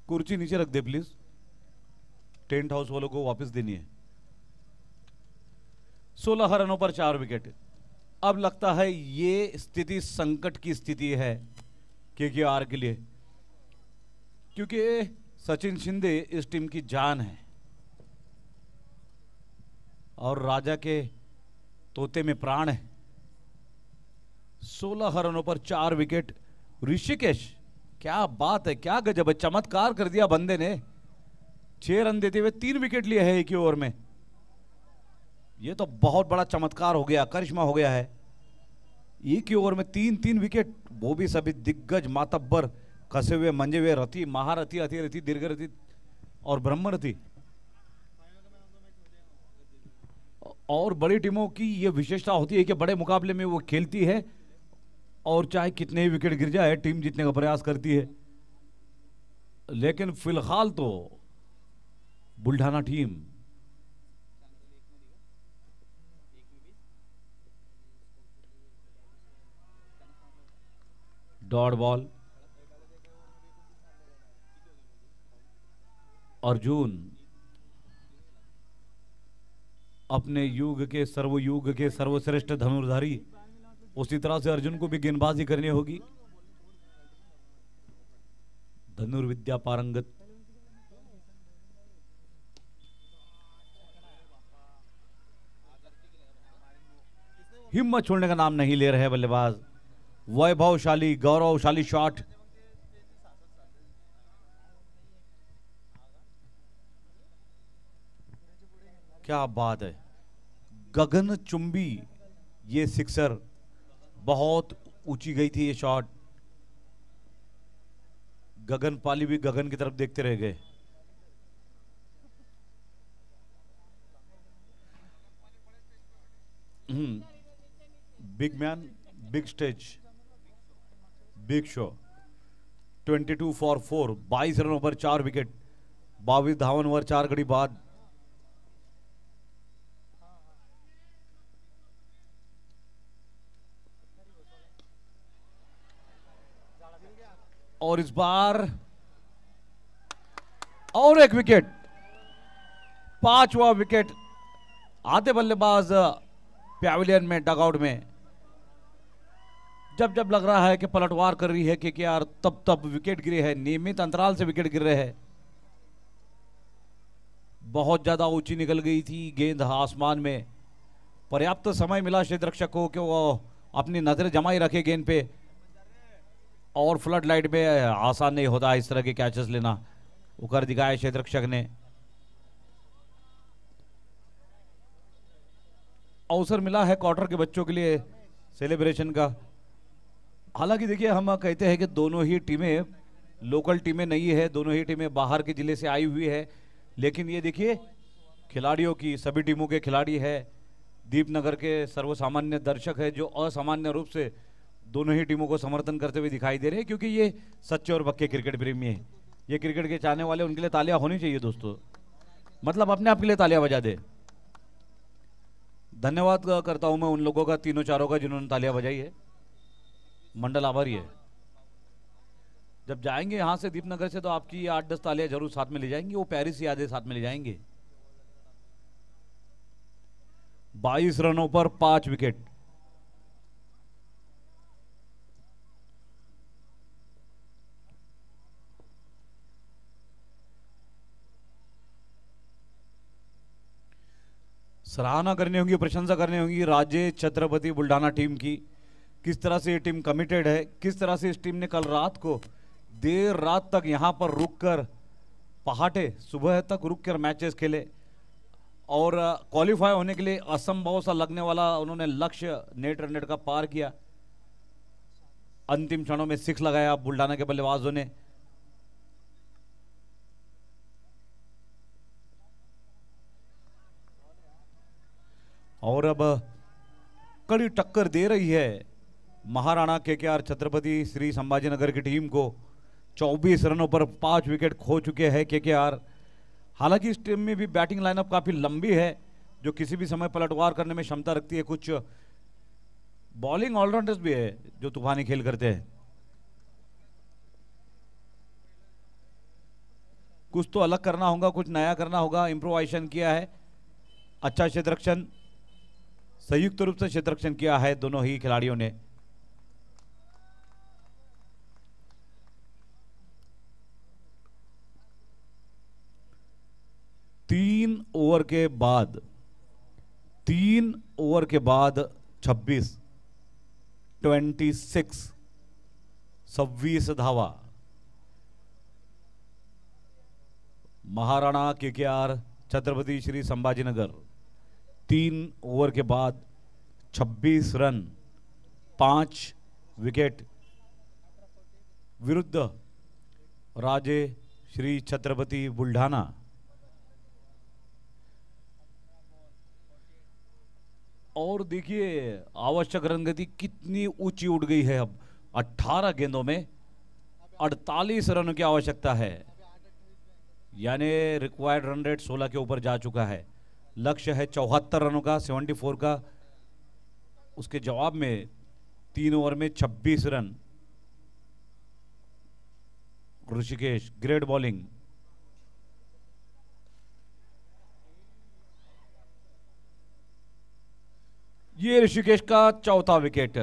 कुर्सी नीचे रख दे प्लीज, टेंट हाउस वालों को वापस देनी है। 16 रनों पर 4 विकेट। अब लगता है ये स्थिति संकट की स्थिति है केकेआर के लिए, क्योंकि सचिन शिंदे इस टीम की जान है और राजा के तोते में प्राण है। 16 रनों पर 4 विकेट। ऋषिकेश, क्या बात है, क्या गजब है, चमत्कार कर दिया बंदे ने। 6 रन देते हुए 3 विकेट लिए हैं एक ही ओवर में। यह तो बहुत बड़ा चमत्कार हो गया, करिश्मा हो गया है। एक ही ओवर में 3 विकेट, वो भी सभी दिग्गज, मातब्बर, कसे हुए, मंजे हुए रथी, महारथी, अतिरथी, दीर्घरथी और ब्रह्मरथी। और बड़ी टीमों की यह विशेषता होती है कि बड़े मुकाबले में वो खेलती है और चाहे कितने ही विकेट गिर जाए टीम जीतने का प्रयास करती है। लेकिन फिलहाल तो Buldhana team dot ball. Arjun अपने युग के सर्वश्रेष्ठ धनुर्धारी, उसी तरह से अर्जुन को भी गेंदबाजी करनी होगी। धनुर्विद्या पारंगत। हिम्मत छोड़ने का नाम नहीं ले रहे बल्लेबाज। वैभवशाली, गौरवशाली शॉट। क्या बात है, गगन चुंबी ये सिक्सर, बहुत ऊंची गई थी ये शॉट। गगन पाली भी गगन की तरफ देखते रह गए। Big man, big stage. Big show 22 for 4, 22 रनों पर 4 विकेट, 22 धावांवर 4 गडी बाद। और इस बार और एक विकेट, 5वां विकेट। आधे बल्लेबाज पैविलियन में, डगआउट में, जब जब लग रहा है कि पलटवार कर रही है केकेआर, तब तब विकेट गिरे हैं, नियमित अंतराल से विकेट गिर रहे हैं। बहुत ज्यादा ऊंची निकल गई थी गेंद आसमान में, पर्याप्त समय मिला क्षेत्र रक्षक को कि वो अपनी नजर जमाई रखे गेंद पे, और फ्लड लाइट में आसान नहीं होता इस तरह के कैचेस लेना, वो कर दिखाया क्षेत्र रक्षक ने। अवसर मिला है क्वार्टर के बच्चों के लिए सेलिब्रेशन का। हालांकि देखिए, हम कहते हैं कि दोनों ही टीमें लोकल टीमें नहीं है, दोनों ही टीमें बाहर के जिले से आई हुई है, लेकिन ये देखिए खिलाड़ियों की, सभी टीमों के खिलाड़ी है, दीपनगर के सर्वसामान्य दर्शक है जो असामान्य रूप से दोनों ही टीमों को समर्थन करते हुए दिखाई दे रहे हैं, क्योंकि ये सच्चे और पक्के क्रिकेट प्रेमी है। ये क्रिकेट के चाहने वाले, उनके लिए तालियां होनी चाहिए दोस्तों, मतलब अपने आप के लिए तालियां बजा दे। धन्यवाद करता हूं मैं उन लोगों का, तीनों चारों का, जिन्होंने तालियां बजाई है। मंडल आभारी है। जब जाएंगे यहां से दीपनगर से तो आपकी 8-10 तालियां जरूर साथ में ले जाएंगे, वो पेरिस यादें साथ में ले जाएंगे। 22 रनों पर 5 विकेट। सराहना करनी होगी, प्रशंसा करनी होगी राज्य छत्रपति बुल्ढाना टीम की। किस तरह से ये टीम कमिटेड है, किस तरह से इस टीम ने कल रात को देर रात तक यहां पर रुककर, पहाटे सुबह तक रुककर मैचेस खेले, और क्वालिफाई होने के लिए असंभव सा लगने वाला उन्होंने लक्ष्य नेट रन रेट का पार किया। अंतिम क्षणों में 6 लगाया बुल्ढाना के बल्लेबाजों ने। और अब कड़ी टक्कर दे रही है महाराणा केकेआर छत्रपति श्री संभाजीनगर की टीम को। 24 रनों पर 5 विकेट खो चुके हैं केकेआर। हालांकि इस टीम में भी बैटिंग लाइनअप काफी लंबी है, जो किसी भी समय पलटवार करने में क्षमता रखती है। कुछ बॉलिंग ऑलराउंडर्स भी है जो तूफानी खेल करते हैं। कुछ तो अलग करना होगा, कुछ नया करना होगा, इंप्रोवाइजेशन किया है। अच्छा क्षेत्ररक्षण, संयुक्त रूप से क्षेत्ररक्षण किया है दोनों ही खिलाड़ियों ने। तीन ओवर के बाद 26 धावा। महाराणा केकेआर छत्रपति श्री संभाजीनगर 3 ओवर के बाद 26 रन 5 विकेट विरुद्ध राजे श्री छत्रपति बुल्ढाना। और देखिए आवश्यक रन गति कितनी ऊंची उठ गई है। अब 18 गेंदों में 48 रनों की आवश्यकता है, यानी रिक्वायर्ड रन रेट 16 के ऊपर जा चुका है। लक्ष्य है 74 रनों का, 74 का। उसके जवाब में 3 ओवर में 26 रन। Rishikesh great bowling. ये ऋषिकेश का चौथा विकेट।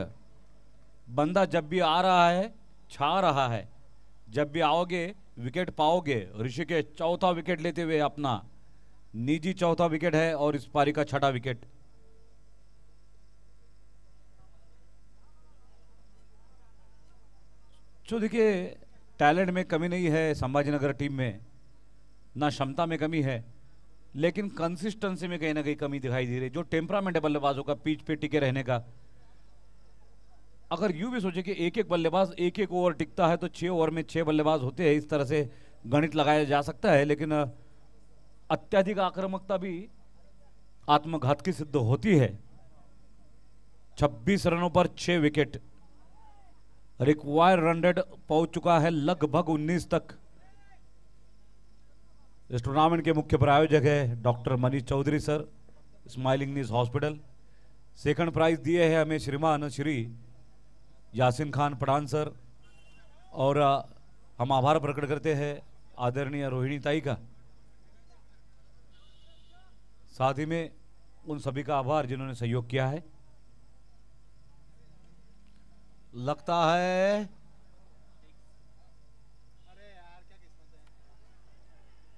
बंदा जब भी आ रहा है छा रहा है, जब भी आओगे विकेट पाओगे। ऋषिकेश चौथा विकेट लेते हुए अपना निजी चौथा विकेट है और इस पारी का 6ठा विकेट। तो देखिए टैलेंट में कमी नहीं है संभाजीनगर टीम में, ना क्षमता में कमी है, लेकिन कंसिस्टेंसी में कहीं ना कहीं कमी दिखाई दे रही है। जो टेम्परामेंट है बल्लेबाजों का पिच पे टिके रहने का, अगर यूं भी सोचे कि एक एक बल्लेबाज एक एक ओवर टिकता है तो 6 ओवर में 6 बल्लेबाज होते हैं, इस तरह से गणित लगाया जा सकता है। लेकिन अत्यधिक आक्रामकता भी आत्मघातकी सिद्ध होती है। 26 रनों पर 6 विकेट रिक्वायर रन रेट पहुंच चुका है लगभग 19 तक। इस टूर्नामेंट के मुख्य प्रायोजक है doctor Manish Chaudhari sir, smiling knees hospital. Second prize दिए हैं हमें श्रीमान श्री यासिन खान पठान सर, और हम आभार प्रकट करते हैं आदरणीय रोहिणी ताई का, साथ ही में उन सभी का आभार जिन्होंने सहयोग किया है। लगता है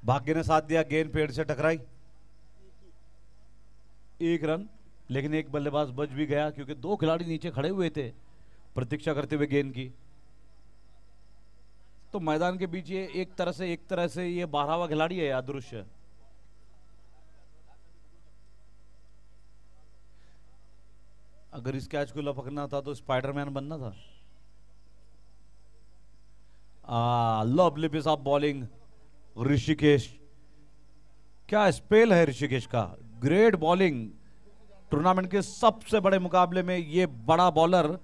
भाग्य ने साथ दिया, गेंद पेड़ से टकराई, 1 रन, लेकिन एक बल्लेबाज बच भी गया क्योंकि 2 खिलाड़ी नीचे खड़े हुए थे प्रतीक्षा करते हुए गेंद की। तो मैदान के बीच ये एक तरह से ये 12वां खिलाड़ी है अदृश्य। अगर इस कैच को लपकना था तो स्पाइडरमैन बनना था। Lovely piece of bowling Rishikesh, क्या स्पेल है ऋषिकेश का, ग्रेट बॉलिंग। टूर्नामेंट के सबसे बड़े मुकाबले में ये बड़ा बॉलर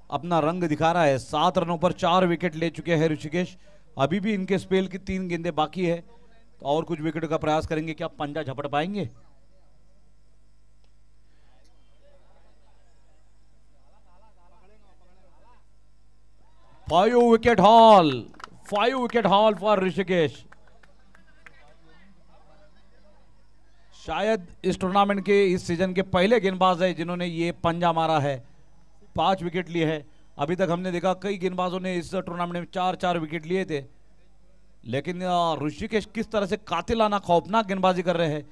अपना रंग दिखा रहा है। 7 रनों पर 4 विकेट ले चुके हैं ऋषिकेश। अभी भी इनके स्पेल की 3 गेंदें बाकी है, तो और कुछ विकेट का प्रयास करेंगे, क्या पंजा झपट पाएंगे? Five wicket haul for Rishikesh. शायद इस टूर्नामेंट के इस सीजन के पहले गेंदबाज है जिन्होंने ये पंजा मारा है, 5 विकेट लिए हैं। अभी तक हमने देखा कई गेंदबाजों ने इस टूर्नामेंट में 4-4 विकेट लिए थे, लेकिन ऋषिकेश किस तरह से कातिलाना खौफनाक गेंदबाजी कर रहे हैं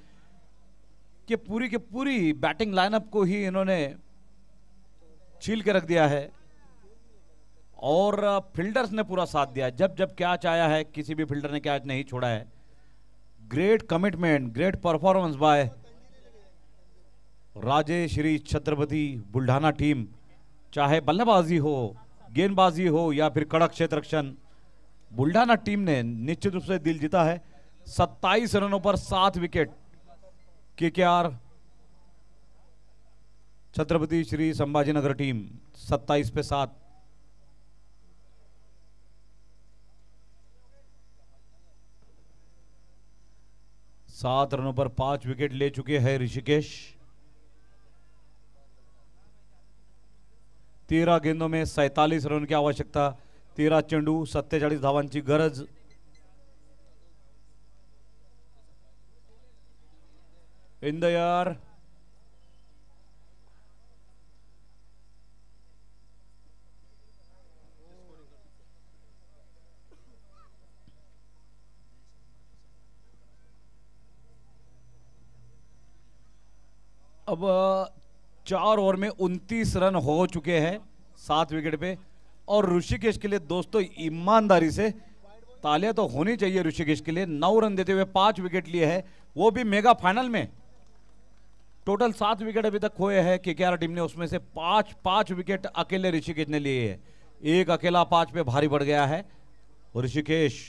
कि पूरी की पूरी बैटिंग लाइनअप को ही इन्होंने छील के रख दिया है, और फील्डर्स ने पूरा साथ दिया। जब जब कैच आया है किसी भी फील्डर ने कैच नहीं छोड़ा है। Great commitment, great performance by Rajeshri Chhatrapati Buldhana team. चाहे बल्लेबाजी हो, गेंदबाजी हो या फिर कड़क क्षेत्ररक्षण, बुल्ढाना टीम ने निश्चित रूप से दिल जीता है। 27 रनों पर 7 wicket KKR Chhatrapati Shri Sambhajinagar team 27 पे 7। सात रनों पर 5 विकेट ले चुके हैं ऋषिकेश। 13 गेंदों में 47 रन की आवश्यकता, 13 चेंडू 47 धावांची गरज। इन द एयर, अब 4 ओवर में 29 रन हो चुके हैं 7 विकेट पे, और ऋषिकेश के लिए दोस्तों ईमानदारी से तालियां तो होनी चाहिए ऋषिकेश के लिए। 9 रन देते हुए 5 विकेट लिए हैं, वो भी मेगा फाइनल में। टोटल 7 विकेट अभी तक खोए हैं केकेआर टीम ने, उसमें से 5 विकेट अकेले ऋषिकेश ने लिए हैं। एक अकेला 5 पे भारी पड़ गया है ऋषिकेश।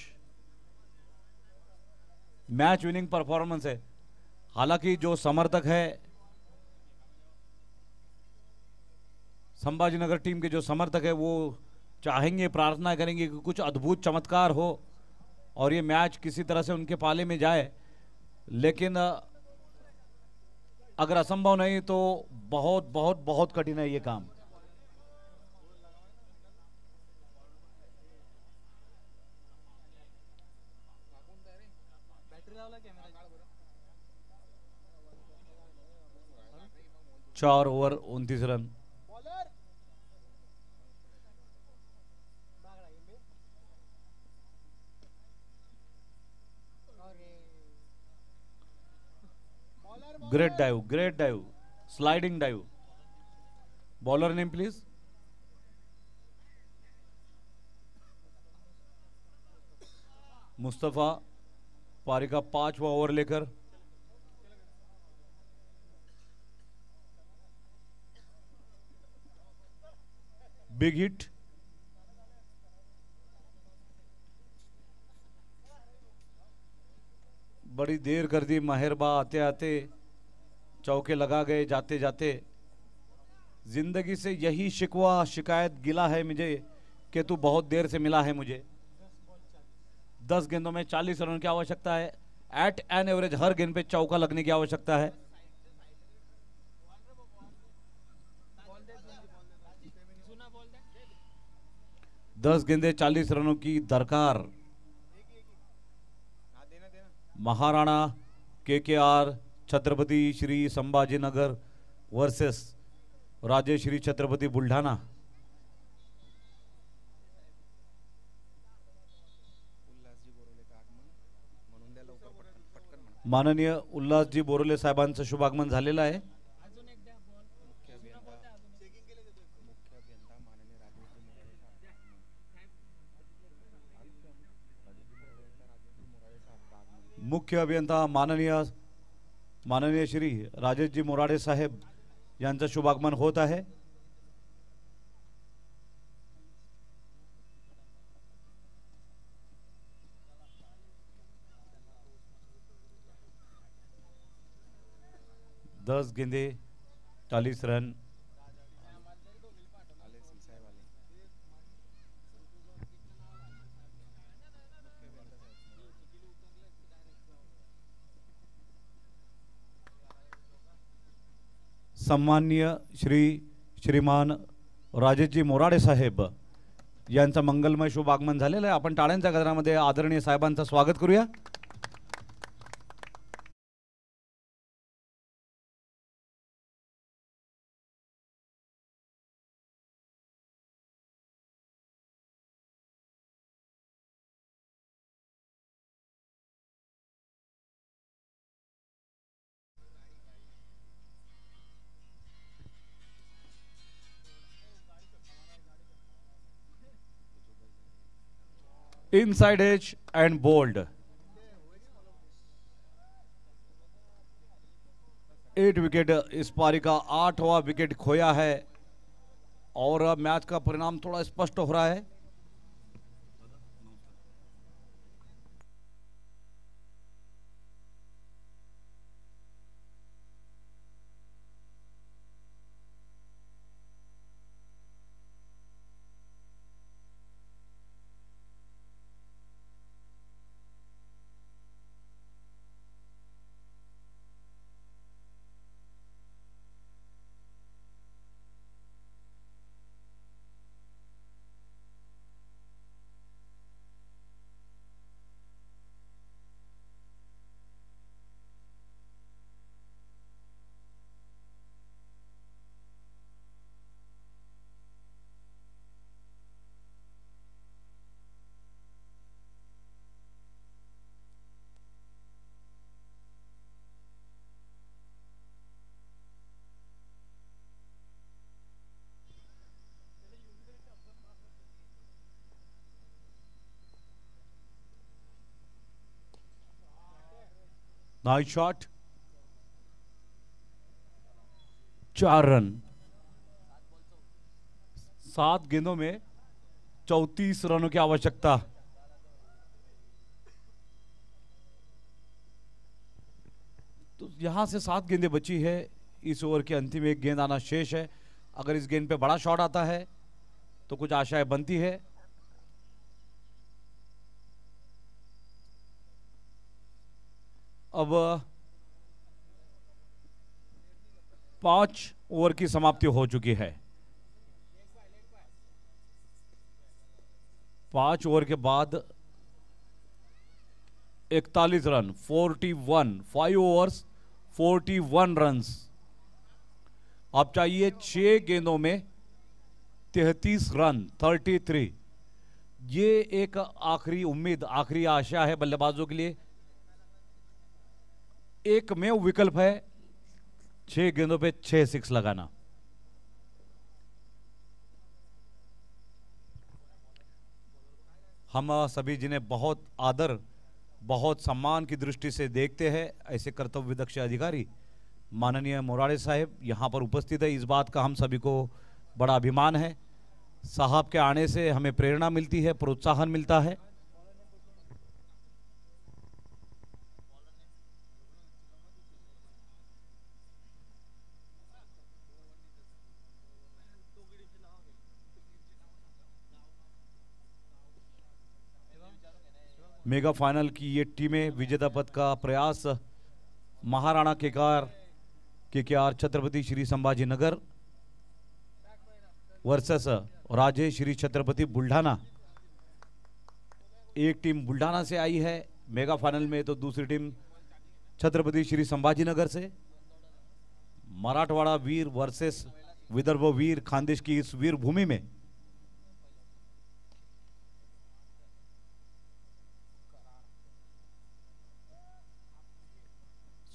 मैच विनिंग परफॉर्मेंस है। हालांकि जो समर्थक है संभाजीनगर टीम के, जो समर्थक है वो चाहेंगे, प्रार्थना करेंगे कि कुछ अद्भुत चमत्कार हो और ये मैच किसी तरह से उनके पाले में जाए, लेकिन अगर असंभव नहीं तो बहुत बहुत बहुत कठिन है ये काम। चार over 29 run. Great dive, sliding dive. Bowler name please. Mustafa पारी का 5वां ओवर लेकर बिग हिट। बड़ी देर कर दी माहिरबा, आते आते चौके लगा गए जाते जाते। जिंदगी से यही शिकवा शिकायत गिला है मुझे केतु बहुत देर से मिला है मुझे। 10 गेंदों में 40 रन की आवश्यकता है। एट एन एवरेज हर गेंद पे चौका लगने की आवश्यकता है। दस गेंदे 40 रनों की दरकार। Maharana KKR Chhatrapati Shri Sambhajinagar versus Rajeshri Chhatrapati Buldhana. माननीय उल्हासजी बोरोले साहेबांचं शुभागमन झालेलं आहे। मुख्य अभियंता माननीय श्री राजेशजी मोराडे साहेब यांचं शुभागमन होत आहे। दस गेंदे 40 रन। सम्माननीय श्रीमान राजेशजी मोराडे साहेब यांचं मंगलमय शुभ आगमन झालेलं आहे। आपण टाळ्यांच्या गजरामध्ये आदरणीय साहेबांचं स्वागत करूया। Inside edge and bowled. 8 wicket इस पारी का 8वां विकेट खोया है और अब मैच का परिणाम थोड़ा स्पष्ट हो रहा है। Nice shot. 4 रन। 7 गेंदों में 34 रनों की आवश्यकता। तो यहां से 7 गेंदें बची है। इस ओवर के अंतिम एक गेंद आना शेष है। अगर इस गेंद पे बड़ा शॉट आता है तो कुछ आशाएं बनती है। अब 5 ओवर की समाप्ति हो चुकी है। 5 ओवर के बाद 41 रन 41 5 ओवर्स 41 रन्स। अब चाहिए 6 गेंदों में 33 रन 33। ये एक आखिरी उम्मीद आखिरी आशा है बल्लेबाजों के लिए। एकमेव विकल्प है 6 गेंदों पे 6 सिक्स लगाना। हम सभी जिन्हें बहुत आदर बहुत सम्मान की दृष्टि से देखते हैं, ऐसे कर्तव्य दक्ष अधिकारी माननीय मोराडे साहब यहां पर उपस्थित है। इस बात का हम सभी को बड़ा अभिमान है। साहब के आने से हमें प्रेरणा मिलती है, प्रोत्साहन मिलता है। मेगा फाइनल की ये टीमें विजेता पद का प्रयास महाराणा केकेआर छत्रपति श्री संभाजीनगर वर्सेस राजेश श्री छत्रपति बुल्ढाना। एक टीम बुल्ढाना से आई है मेगा फाइनल में, तो दूसरी टीम छत्रपति श्री संभाजीनगर से। मराठवाड़ा वीर वर्सेस विदर्भ वीर खानदेश की इस वीर भूमि में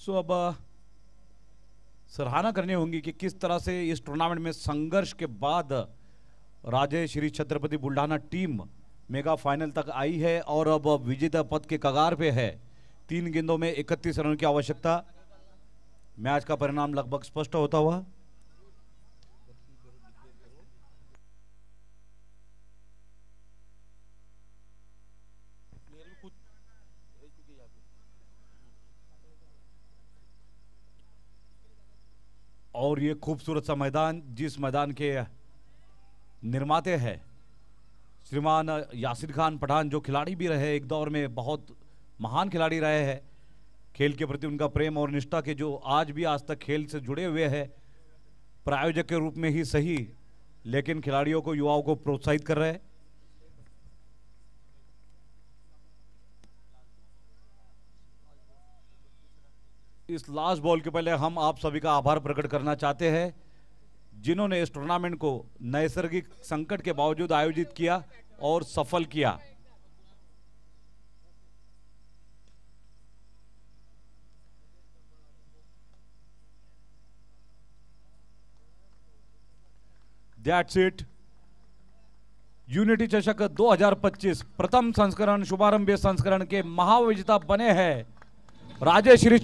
अब सराहना करनी होगी कि किस तरह से इस टूर्नामेंट में संघर्ष के बाद Raje Shri Chhatrapati Buldhana team mega final तक आई है और अब विजेता पद के कगार पे है। 3 गेंदों में 31 रन की आवश्यकता। मैच का परिणाम लगभग स्पष्ट होता हुआ। और ये खूबसूरत सा मैदान, जिस मैदान के निर्माते हैं श्रीमान यासिर खान पठान, जो खिलाड़ी भी रहे, एक दौर में बहुत महान खिलाड़ी रहे हैं। खेल के प्रति उनका प्रेम और निष्ठा के जो आज तक खेल से जुड़े हुए हैं, प्रायोजक के रूप में ही सही, लेकिन खिलाड़ियों को, युवाओं को प्रोत्साहित कर रहे हैं। इस लास्ट बॉल के पहले हम आप सभी का आभार प्रकट करना चाहते हैं जिन्होंने इस टूर्नामेंट को नैसर्गिक संकट के बावजूद आयोजित किया और सफल किया। That's it. यूनिटी चषक 2025 प्रथम संस्करण, शुभारंभीय संस्करण के महाविजेता बने हैं राजे श्री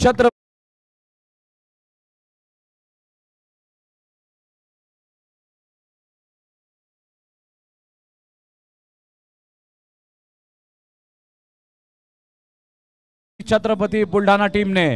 छत्रपति बुल्ढाना टीम ने।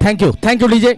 Thank you DJ.